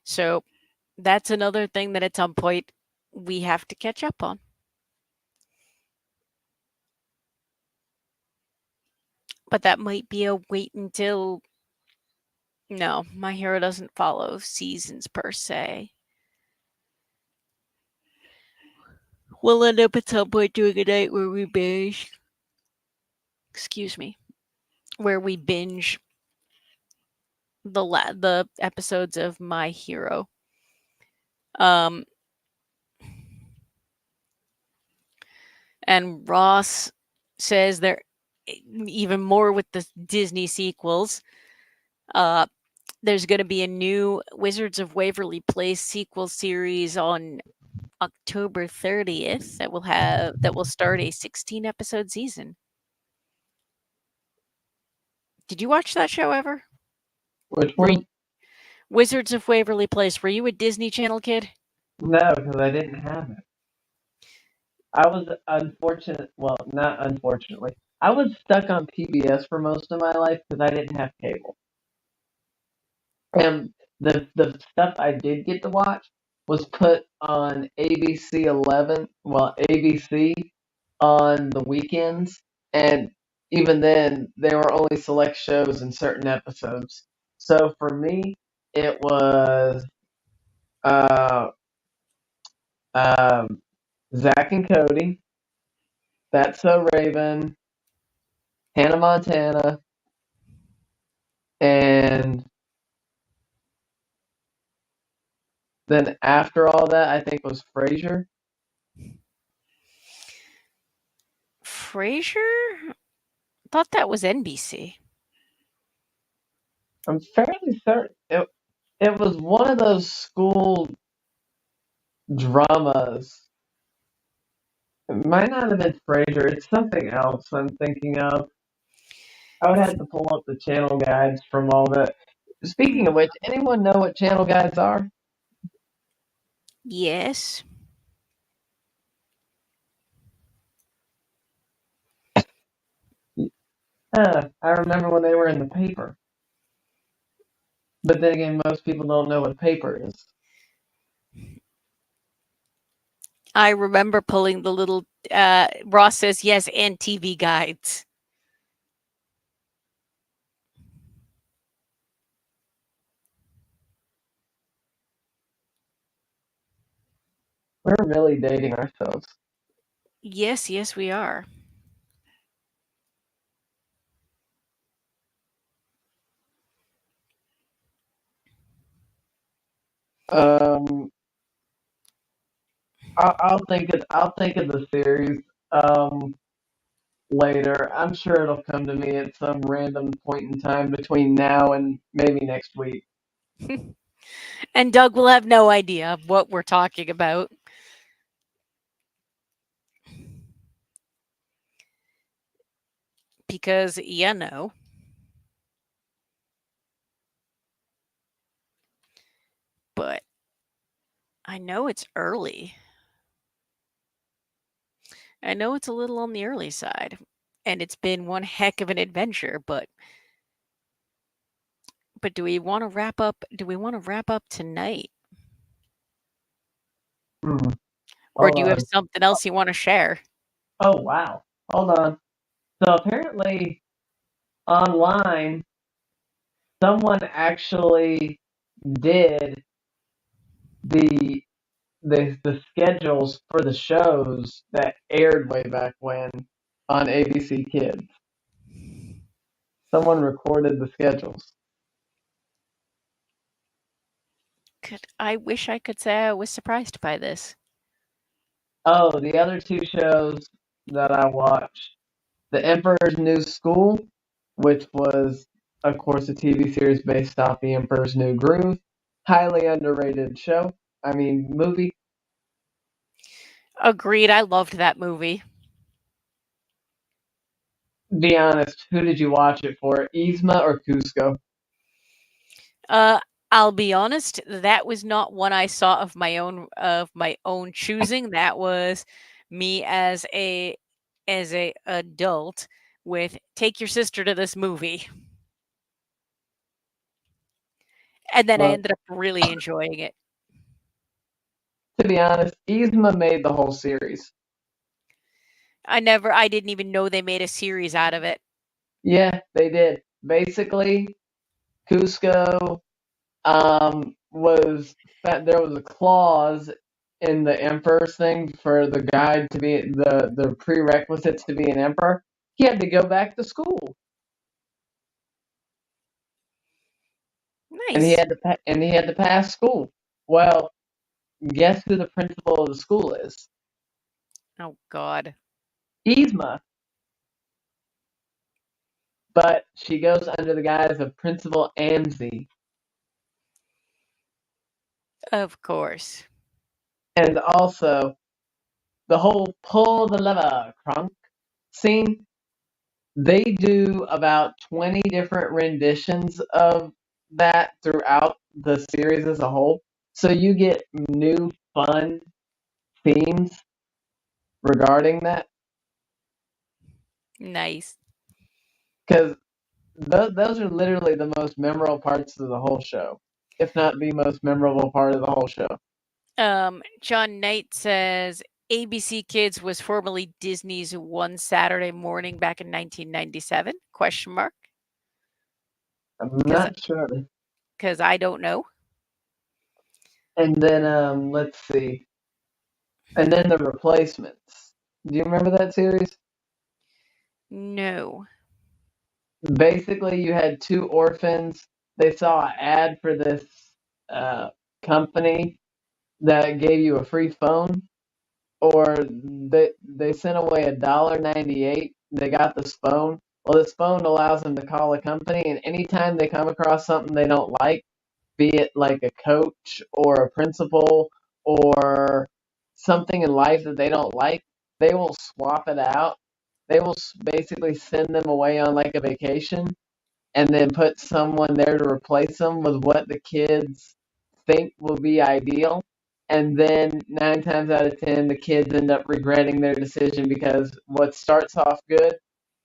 So that's another thing that at some point we have to catch up on. But that might be a wait until. No, My Hero doesn't follow seasons per se. We'll end up at some point doing a night where we binge. Excuse me. Where we binge the episodes of My Hero. Um, and Ross says there even more with the Disney sequels. There's going to be a new Wizards of Waverly Place sequel series on October 30th that will start a 16 episode season. Did you watch that show ever? Which one? Wizards of Waverly Place. Were you a Disney Channel kid? No, because I didn't have it. I was unfortunate. Well, not unfortunately. I was stuck on PBS for most of my life because I didn't have cable. And the stuff I did get to watch was put on ABC 11, well, ABC on the weekends, and even then, they were only select shows and certain episodes. So for me, it was uh, um, Zach and Cody, That's So Raven, Hannah Montana, and then after all that, I think was Frasier. Frasier? Thought that was NBC. I'm fairly certain it was one of those school dramas. It might not have been Frasier. It's something else I'm thinking of. I would have to pull up the channel guides from all that. Speaking of which, anyone know what channel guides are? Yes. I remember when they were in the paper. But then again, most people don't know what paper is. I remember pulling the little Ross says yes, and TV guides. We're really dating ourselves. Yes, we are. Um, I'll think of the series later. I'm sure it'll come to me at some random point in time between now and maybe next week. And Doug will have no idea of what we're talking about. Because, you know. But I know it's early. I know it's a little on the early side. And it's been one heck of an adventure, but do we want to wrap up tonight? Hmm. Or Hold do you have on. something else you want to share? Oh wow. Hold on. So apparently online someone actually did the the schedules for the shows that aired way back when on ABC Kids. Someone recorded the schedules. I wish I could say I was surprised by this. Oh, the other two shows that I watched, The Emperor's New School, which was, of course, a TV series based off The Emperor's New Groove. Highly underrated show. I mean, movie. Agreed. I loved that movie. Be honest, who did you watch it for? Yzma or Cusco? Uh, I'll be honest, that was not one I saw of my own choosing. That was me as a adult with take your sister to this movie, and then I Well, ended up really enjoying it. to be honest, Yzma made the whole series. I didn't even know they made a series out of it. Yeah, they did. Basically, Cusco was that there was a clause in the emperor's thing for the guy to be the prerequisites to be an emperor. He had to go back to school, and Nice. he had to pass school. Well, guess who the principal of the school is? Oh God. Yzma, but she goes under the guise of Principal Anzi. Of course. And also, the whole pull the lever crunk scene, they do about 20 different renditions of that throughout the series as a whole. So you get new fun themes regarding that. Nice. Because those are literally the most memorable parts of the whole show, if not the most memorable part of the whole show. John Knight says ABC Kids was formerly Disney's One Saturday Morning back in 1997? Question mark. I'm Because not sure. because I don't know. And then let's see. And then the replacements. Do you remember that series? No. Basically, you had two orphans. They saw an ad for this uh, company that gave you a free phone, or they sent away $1.98. They got this phone. Well, this phone allows them to call a company, and anytime they come across something they don't like, be it like a coach or a principal or something in life that they don't like, they will swap it out. They will basically send them away on like a vacation and then put someone there to replace them with what the kids think will be ideal. And then 9 times out of 10, the kids end up regretting their decision because what starts off good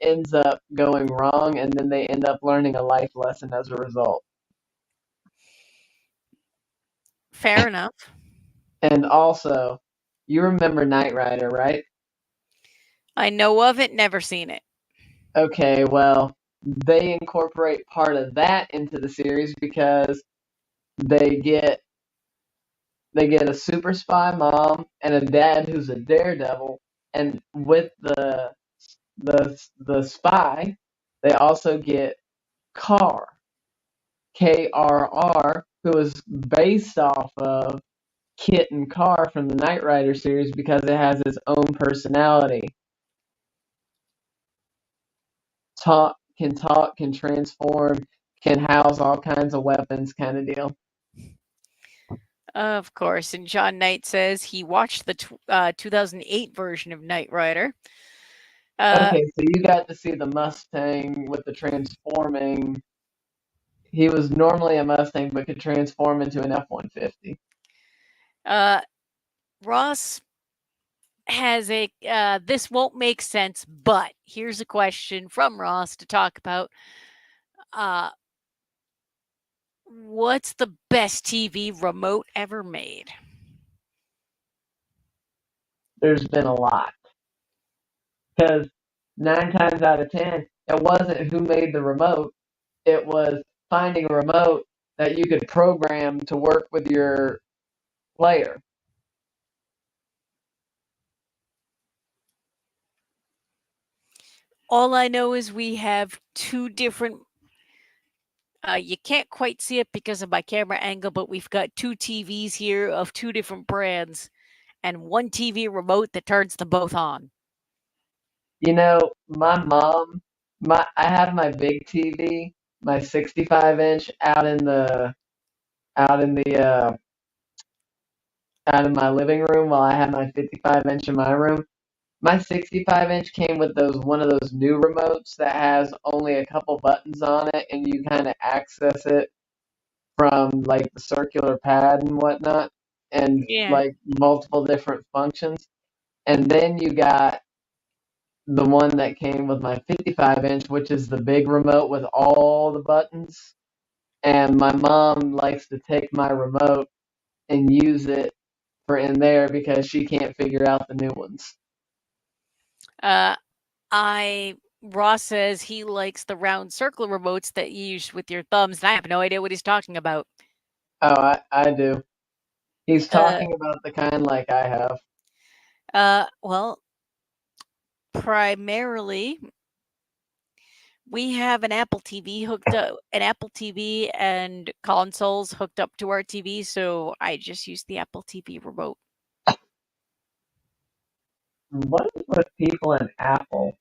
ends up going wrong, and then they end up learning a life lesson as a result. Fair enough. And also, you remember Knight Rider, right? I know of it, never seen it. Okay, well, they incorporate part of that into the series because they get they get a super spy mom and a dad who's a daredevil, and with the spy, they also get Carr, KRR, who is based off of Kit and Carr from the Knight Rider series because it has its own personality. Talk, can transform, can house all kinds of weapons, kind of deal. Of course. And John Knight says he watched the 2008 version of Knight Rider. Uh, Okay, so you got to see the Mustang with the transforming. He was normally a Mustang, but could transform into an F-150. uh, Ross has a this won't make sense, but here's a question from Ross to talk about. Uh, what's the best TV remote ever made? There's been a lot because 9 times out of 10, it wasn't who made the remote. It was finding a remote that you could program to work with your player. All I know is we have two different. You can't quite see it because of my camera angle, but we've got two TVs here of two different brands and one TV remote that turns them both on. You know, my mom, my I have my big TV, my 65 inch out in the out of my living room while I had my 55-inch in my room. My 65-inch came with those one of those new remotes that has only a couple buttons on it, and you kind of access it from like the circular pad and whatnot, and Yeah. like multiple different functions. And then you got the one that came with my 55-inch, which is the big remote with all the buttons. And my mom likes to take my remote and use it for in there because she can't figure out the new ones. Uh, I Ross says he likes the round circle remotes that you use with your thumbs, and I have no idea what he's talking about. Oh, I do. He's Uh, talking about the kind like I have. well, primarily we have an Apple TV and consoles hooked up to our TV, so I just use the Apple TV remote. What is with people in Apple?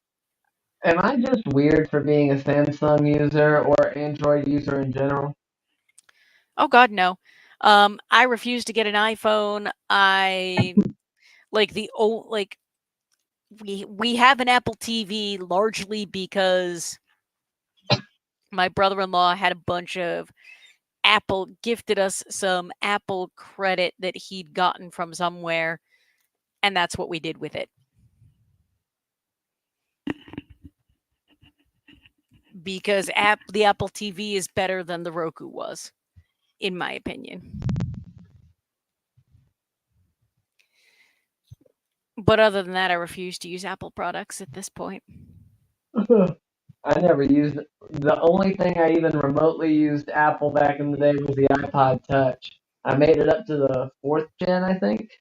Am I just weird for being a Samsung user or Android user in general? Oh God, no. I refuse to get an iPhone. I like the old like we have an Apple TV largely because my brother-in-law had a bunch of Apple gifted us some Apple credit that he'd gotten from somewhere, and that's what we did with it. Because the Apple TV is better than the Roku was, in my opinion. But other than that, I refuse to use Apple products at this point. I never used the only thing I even remotely used Apple back in the day was the iPod Touch. I made it up to the fourth gen, I think.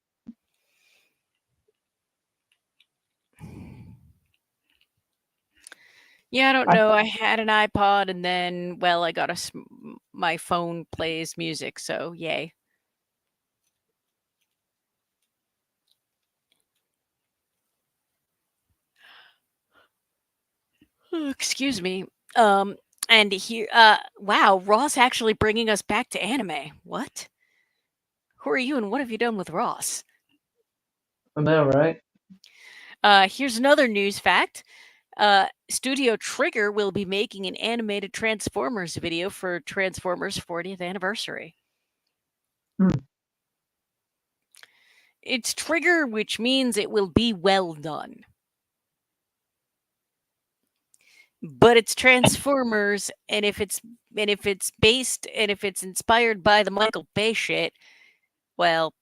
Yeah, I don't I know. I had an iPod, and then, well, I got my phone plays music, so yay. Excuse me. Um, and here, wow, Ross actually bringing us back to anime. What? Who are you, and what have you done with Ross? know, right? Here's another news fact. Studio Trigger will be making an animated Transformers video for Transformers' 40th anniversary. Hmm. It's Trigger, which means it will be well done. But it's Transformers, and if it's inspired by the Michael Bay shit, well,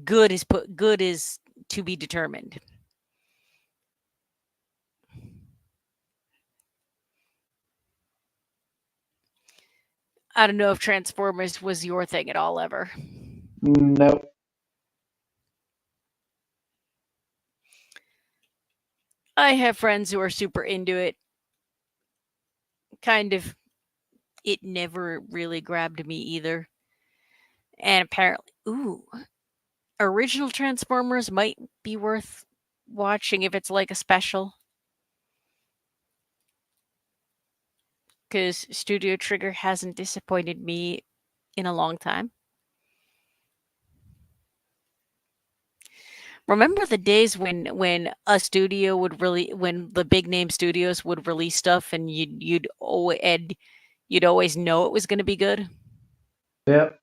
good is to be determined. I don't know if Transformers was your thing at all ever. Nope. I have friends who are super into it. Kind of, it never really grabbed me either. And apparently, original Transformers might be worth watching if it's like a special. Because Studio Trigger hasn't disappointed me in a long time. Remember the days when a studio would really when the big name studios would release stuff and you'd always know it was going to be good Yep.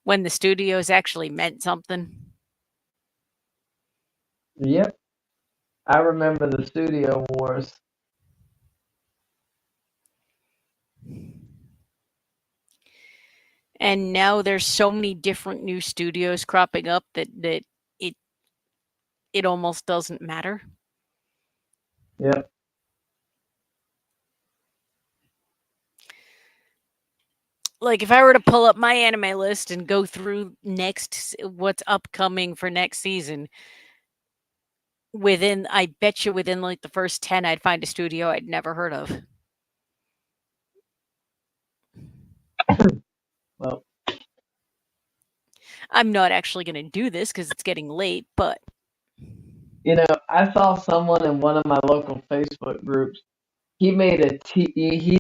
when the studios actually meant something. Yep. I remember the Studio Wars. And now there's so many different new studios cropping up that it it almost doesn't matter. Yep. Like if I were to pull up my anime list and go through what's upcoming for next season, I bet you within like the first 10 I'd find a studio I'd never heard of. Well, I'm not actually going to do this cuz it's getting late, but I saw someone in one of my local Facebook groups. He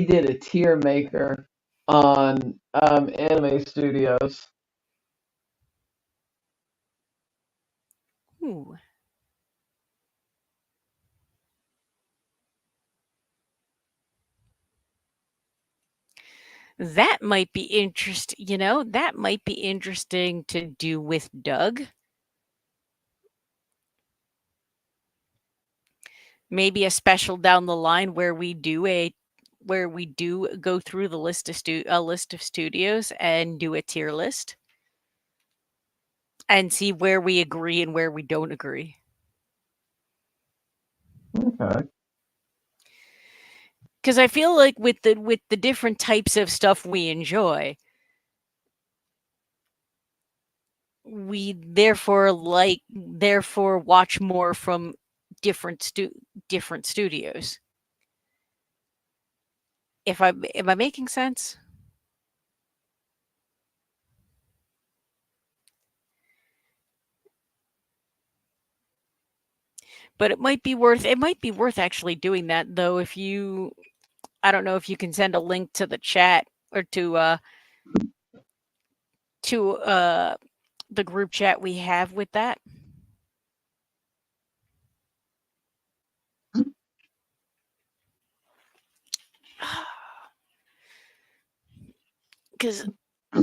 did a tier maker on Anime Studios. Ooh. That might be that might be interesting to do with Doug. Maybe a special down the line where we do go through the a list of studios and do a tier list and see where we agree and where we don't agree. Okay. Because I feel like with the different types of stuff we enjoy, we therefore watch more from different studios. If I am I making sense? But it might be worth actually doing that though if you I don't know if you can send a link to the chat or to the group chat we have with that. Cuz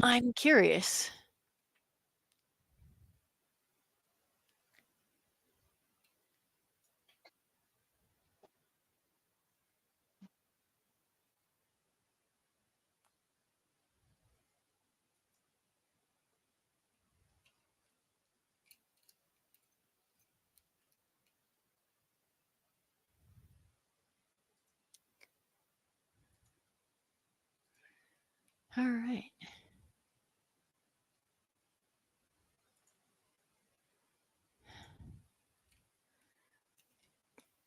I'm curious. All right.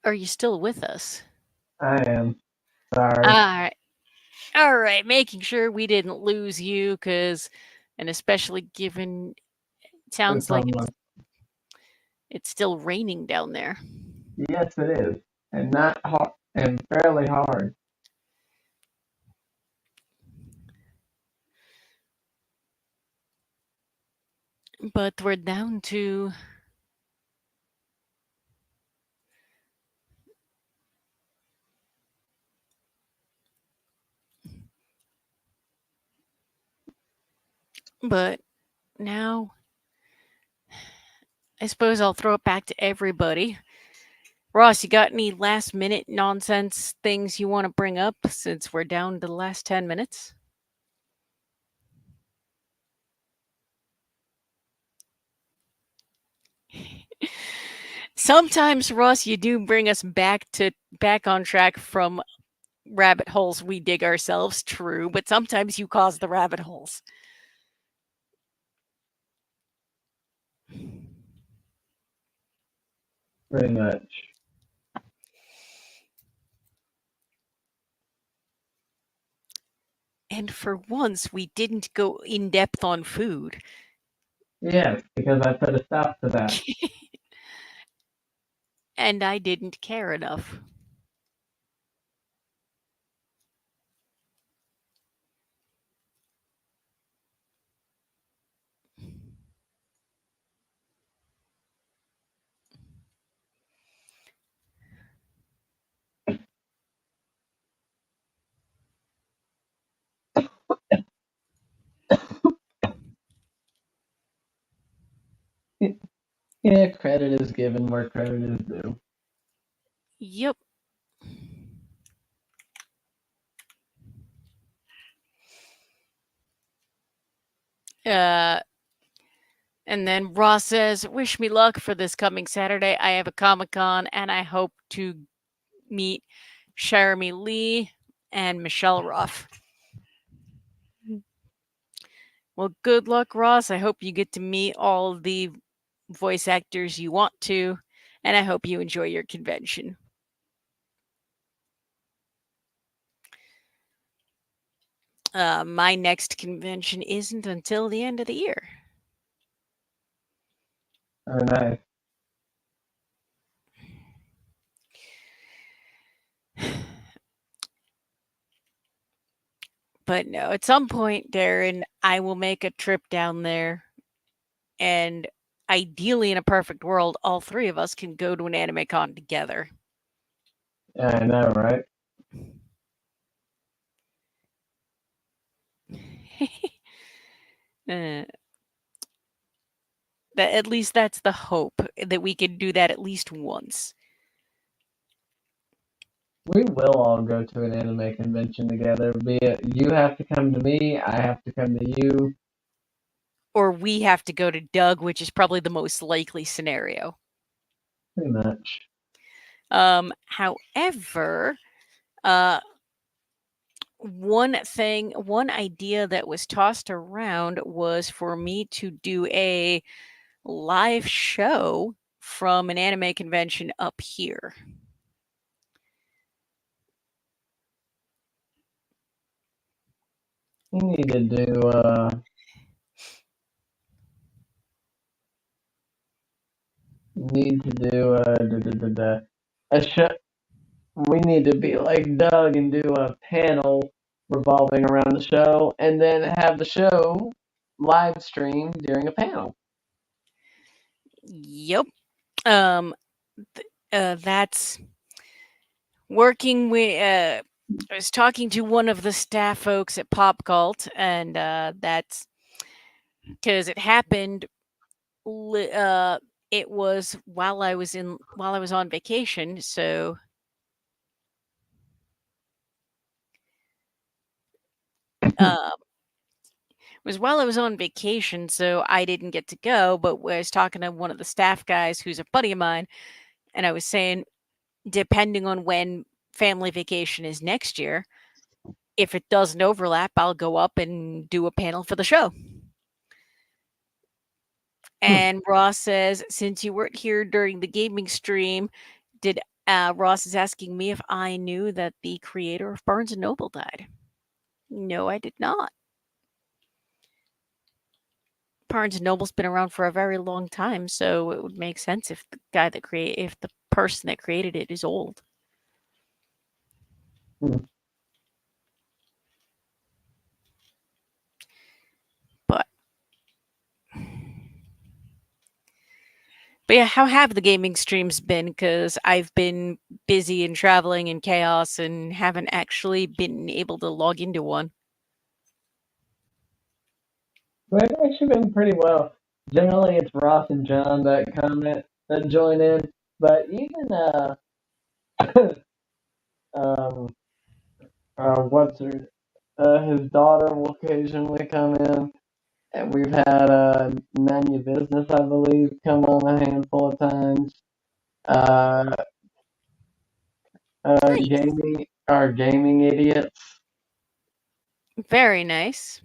Are you still with us? I am sorry. All right. All right, making sure we didn't lose you cuz and especially given it No sounds like problem. it's still raining down there. Yes, it is, and not hard, and fairly hard. But we're down to but now I suppose I'll throw it back to everybody. Ross, you got any last minute nonsense things you want to bring up since we're down to the last 10 minutes? Sometimes, Ross, you do bring us back on track from rabbit holes we dig ourselves, true, but sometimes you cause the rabbit holes. Pretty much. And for once, we didn't go in depth on food. Yes, because I put a stop to that. And I didn't care enough. Yeah, credit is given where credit is due. Yep. Uh, and then Ross says, "Wish me luck for this coming Saturday. I have a Comic Con, and I hope to meet Jeremy Lee and Michelle Ruff." Well, good luck, Ross. I hope you get to meet all the voice actors you want to, and I hope you enjoy your convention. My next convention isn't until the end of the year. Oh, nice. But no, at some point, Darren, I will make a trip down there, and ideally, in a perfect world, all three of us can go to an anime con together. Yeah, I know, right? Uh, that at least that's the hope that we could do that at least once, We will all go to an anime convention together. Be it you have to come to me, I have to come to you. or we have to go to Doug, which is probably the most likely scenario. Pretty much. However, one idea that was tossed around was for me to do a live show from an anime convention up here. You need to do a show. We need to be like Doug and do a panel revolving around the show, and then have the show live stream during a panel. Yep. Um, that's working with. I was talking to one of the staff folks at Pop Cult, and that's because it happened. It was while I was on vacation, so uh, it was while I was on vacation, so I didn't get to go. But I was talking to one of the staff guys, who's a buddy of mine, and I was saying, depending on when family vacation is next year, if it doesn't overlap, I'll go up and do a panel for the show. Hmm. And Ross says, since you weren't here during the gaming stream, did Ross is asking me if I knew that the creator of Barnes and Noble died. No, I did not. Barnes and Noble's been around for a very long time, so it would make sense if if the person that created it is old. Hmm. But yeah, how have the gaming streams been? Because I've been busy and traveling and chaos and haven't actually been able to log into one. But it's actually been pretty well. Generally, it's Ross and John that comment that join in, but even um what's her his daughter will occasionally come in, and we've had None Your Business, I believe, come on a handful of times. Uh, Nice. gaming idiots. Very nice.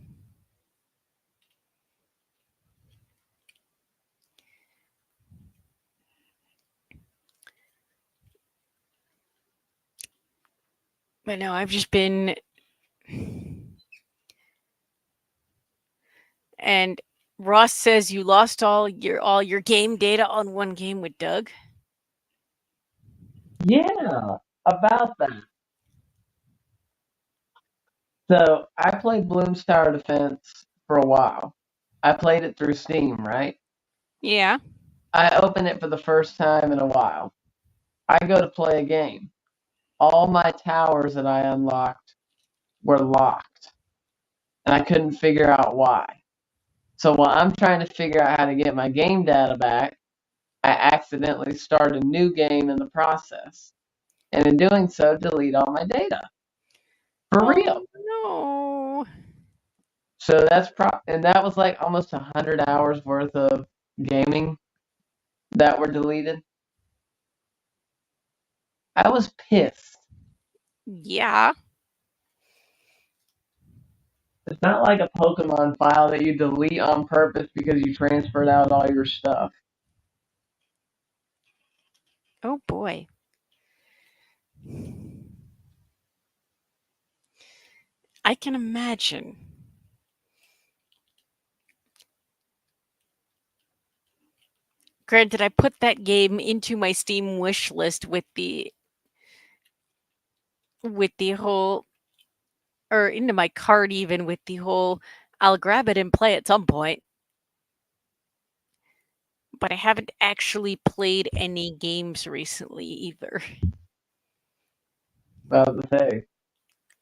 But no, I've just been. And Ross says you lost all your game data on one game with Doug. Yeah, about that. So I played Bloons Tower Defense for a while. I played it through Steam, right? Yeah. I open it for the first time in a while. I go to play a game. All my towers that I unlocked were locked, and I couldn't figure out why. So while I'm trying to figure out how to get my game data back, I accidentally start a new game in the process. And in doing so, delete all my data. For Oh real. no. So and that was like almost 100 hours worth of gaming that were deleted. I was pissed. Yeah. It's not like a Pokemon file that you delete on purpose because you transferred out all your stuff. Oh boy. I can imagine. Granted, I put that game into my Steam wish list with the whole or into my cart even with the whole I'll grab it and play at some point, but I haven't actually played any games recently either. About to say,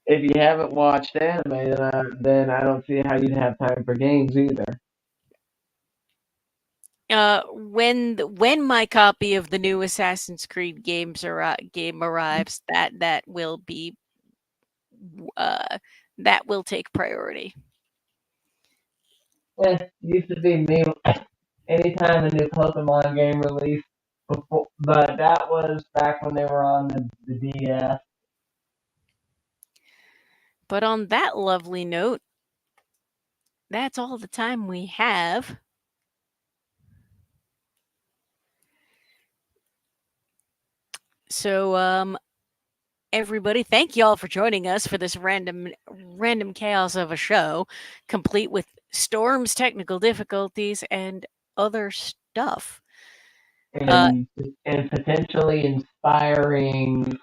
if you haven't watched anime, then I don't see how you'd have time for games either. When my copy of the new Assassin's Creed game arrives, that will be uh that will take priority. Used to be me anytime a new Pokemon game released before, but that was back when they were on the DS. But on that lovely note, that's all the time we have. So everybody, thank you all for joining us for this random chaos of a show, complete with storms, technical difficulties, and other stuff. Uh, and and potentially inspiring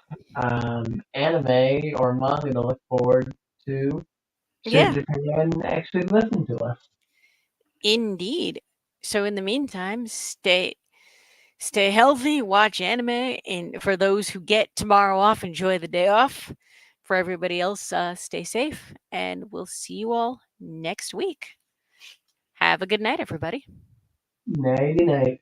anime or manga to look forward to should yeah, Japan actually listen to us. indeed. So in the meantime, stay healthy, watch anime, and for those who get tomorrow off, enjoy the day off. For everybody else, stay safe, and we'll see you all next week. Have a good night, everybody. Nighty night.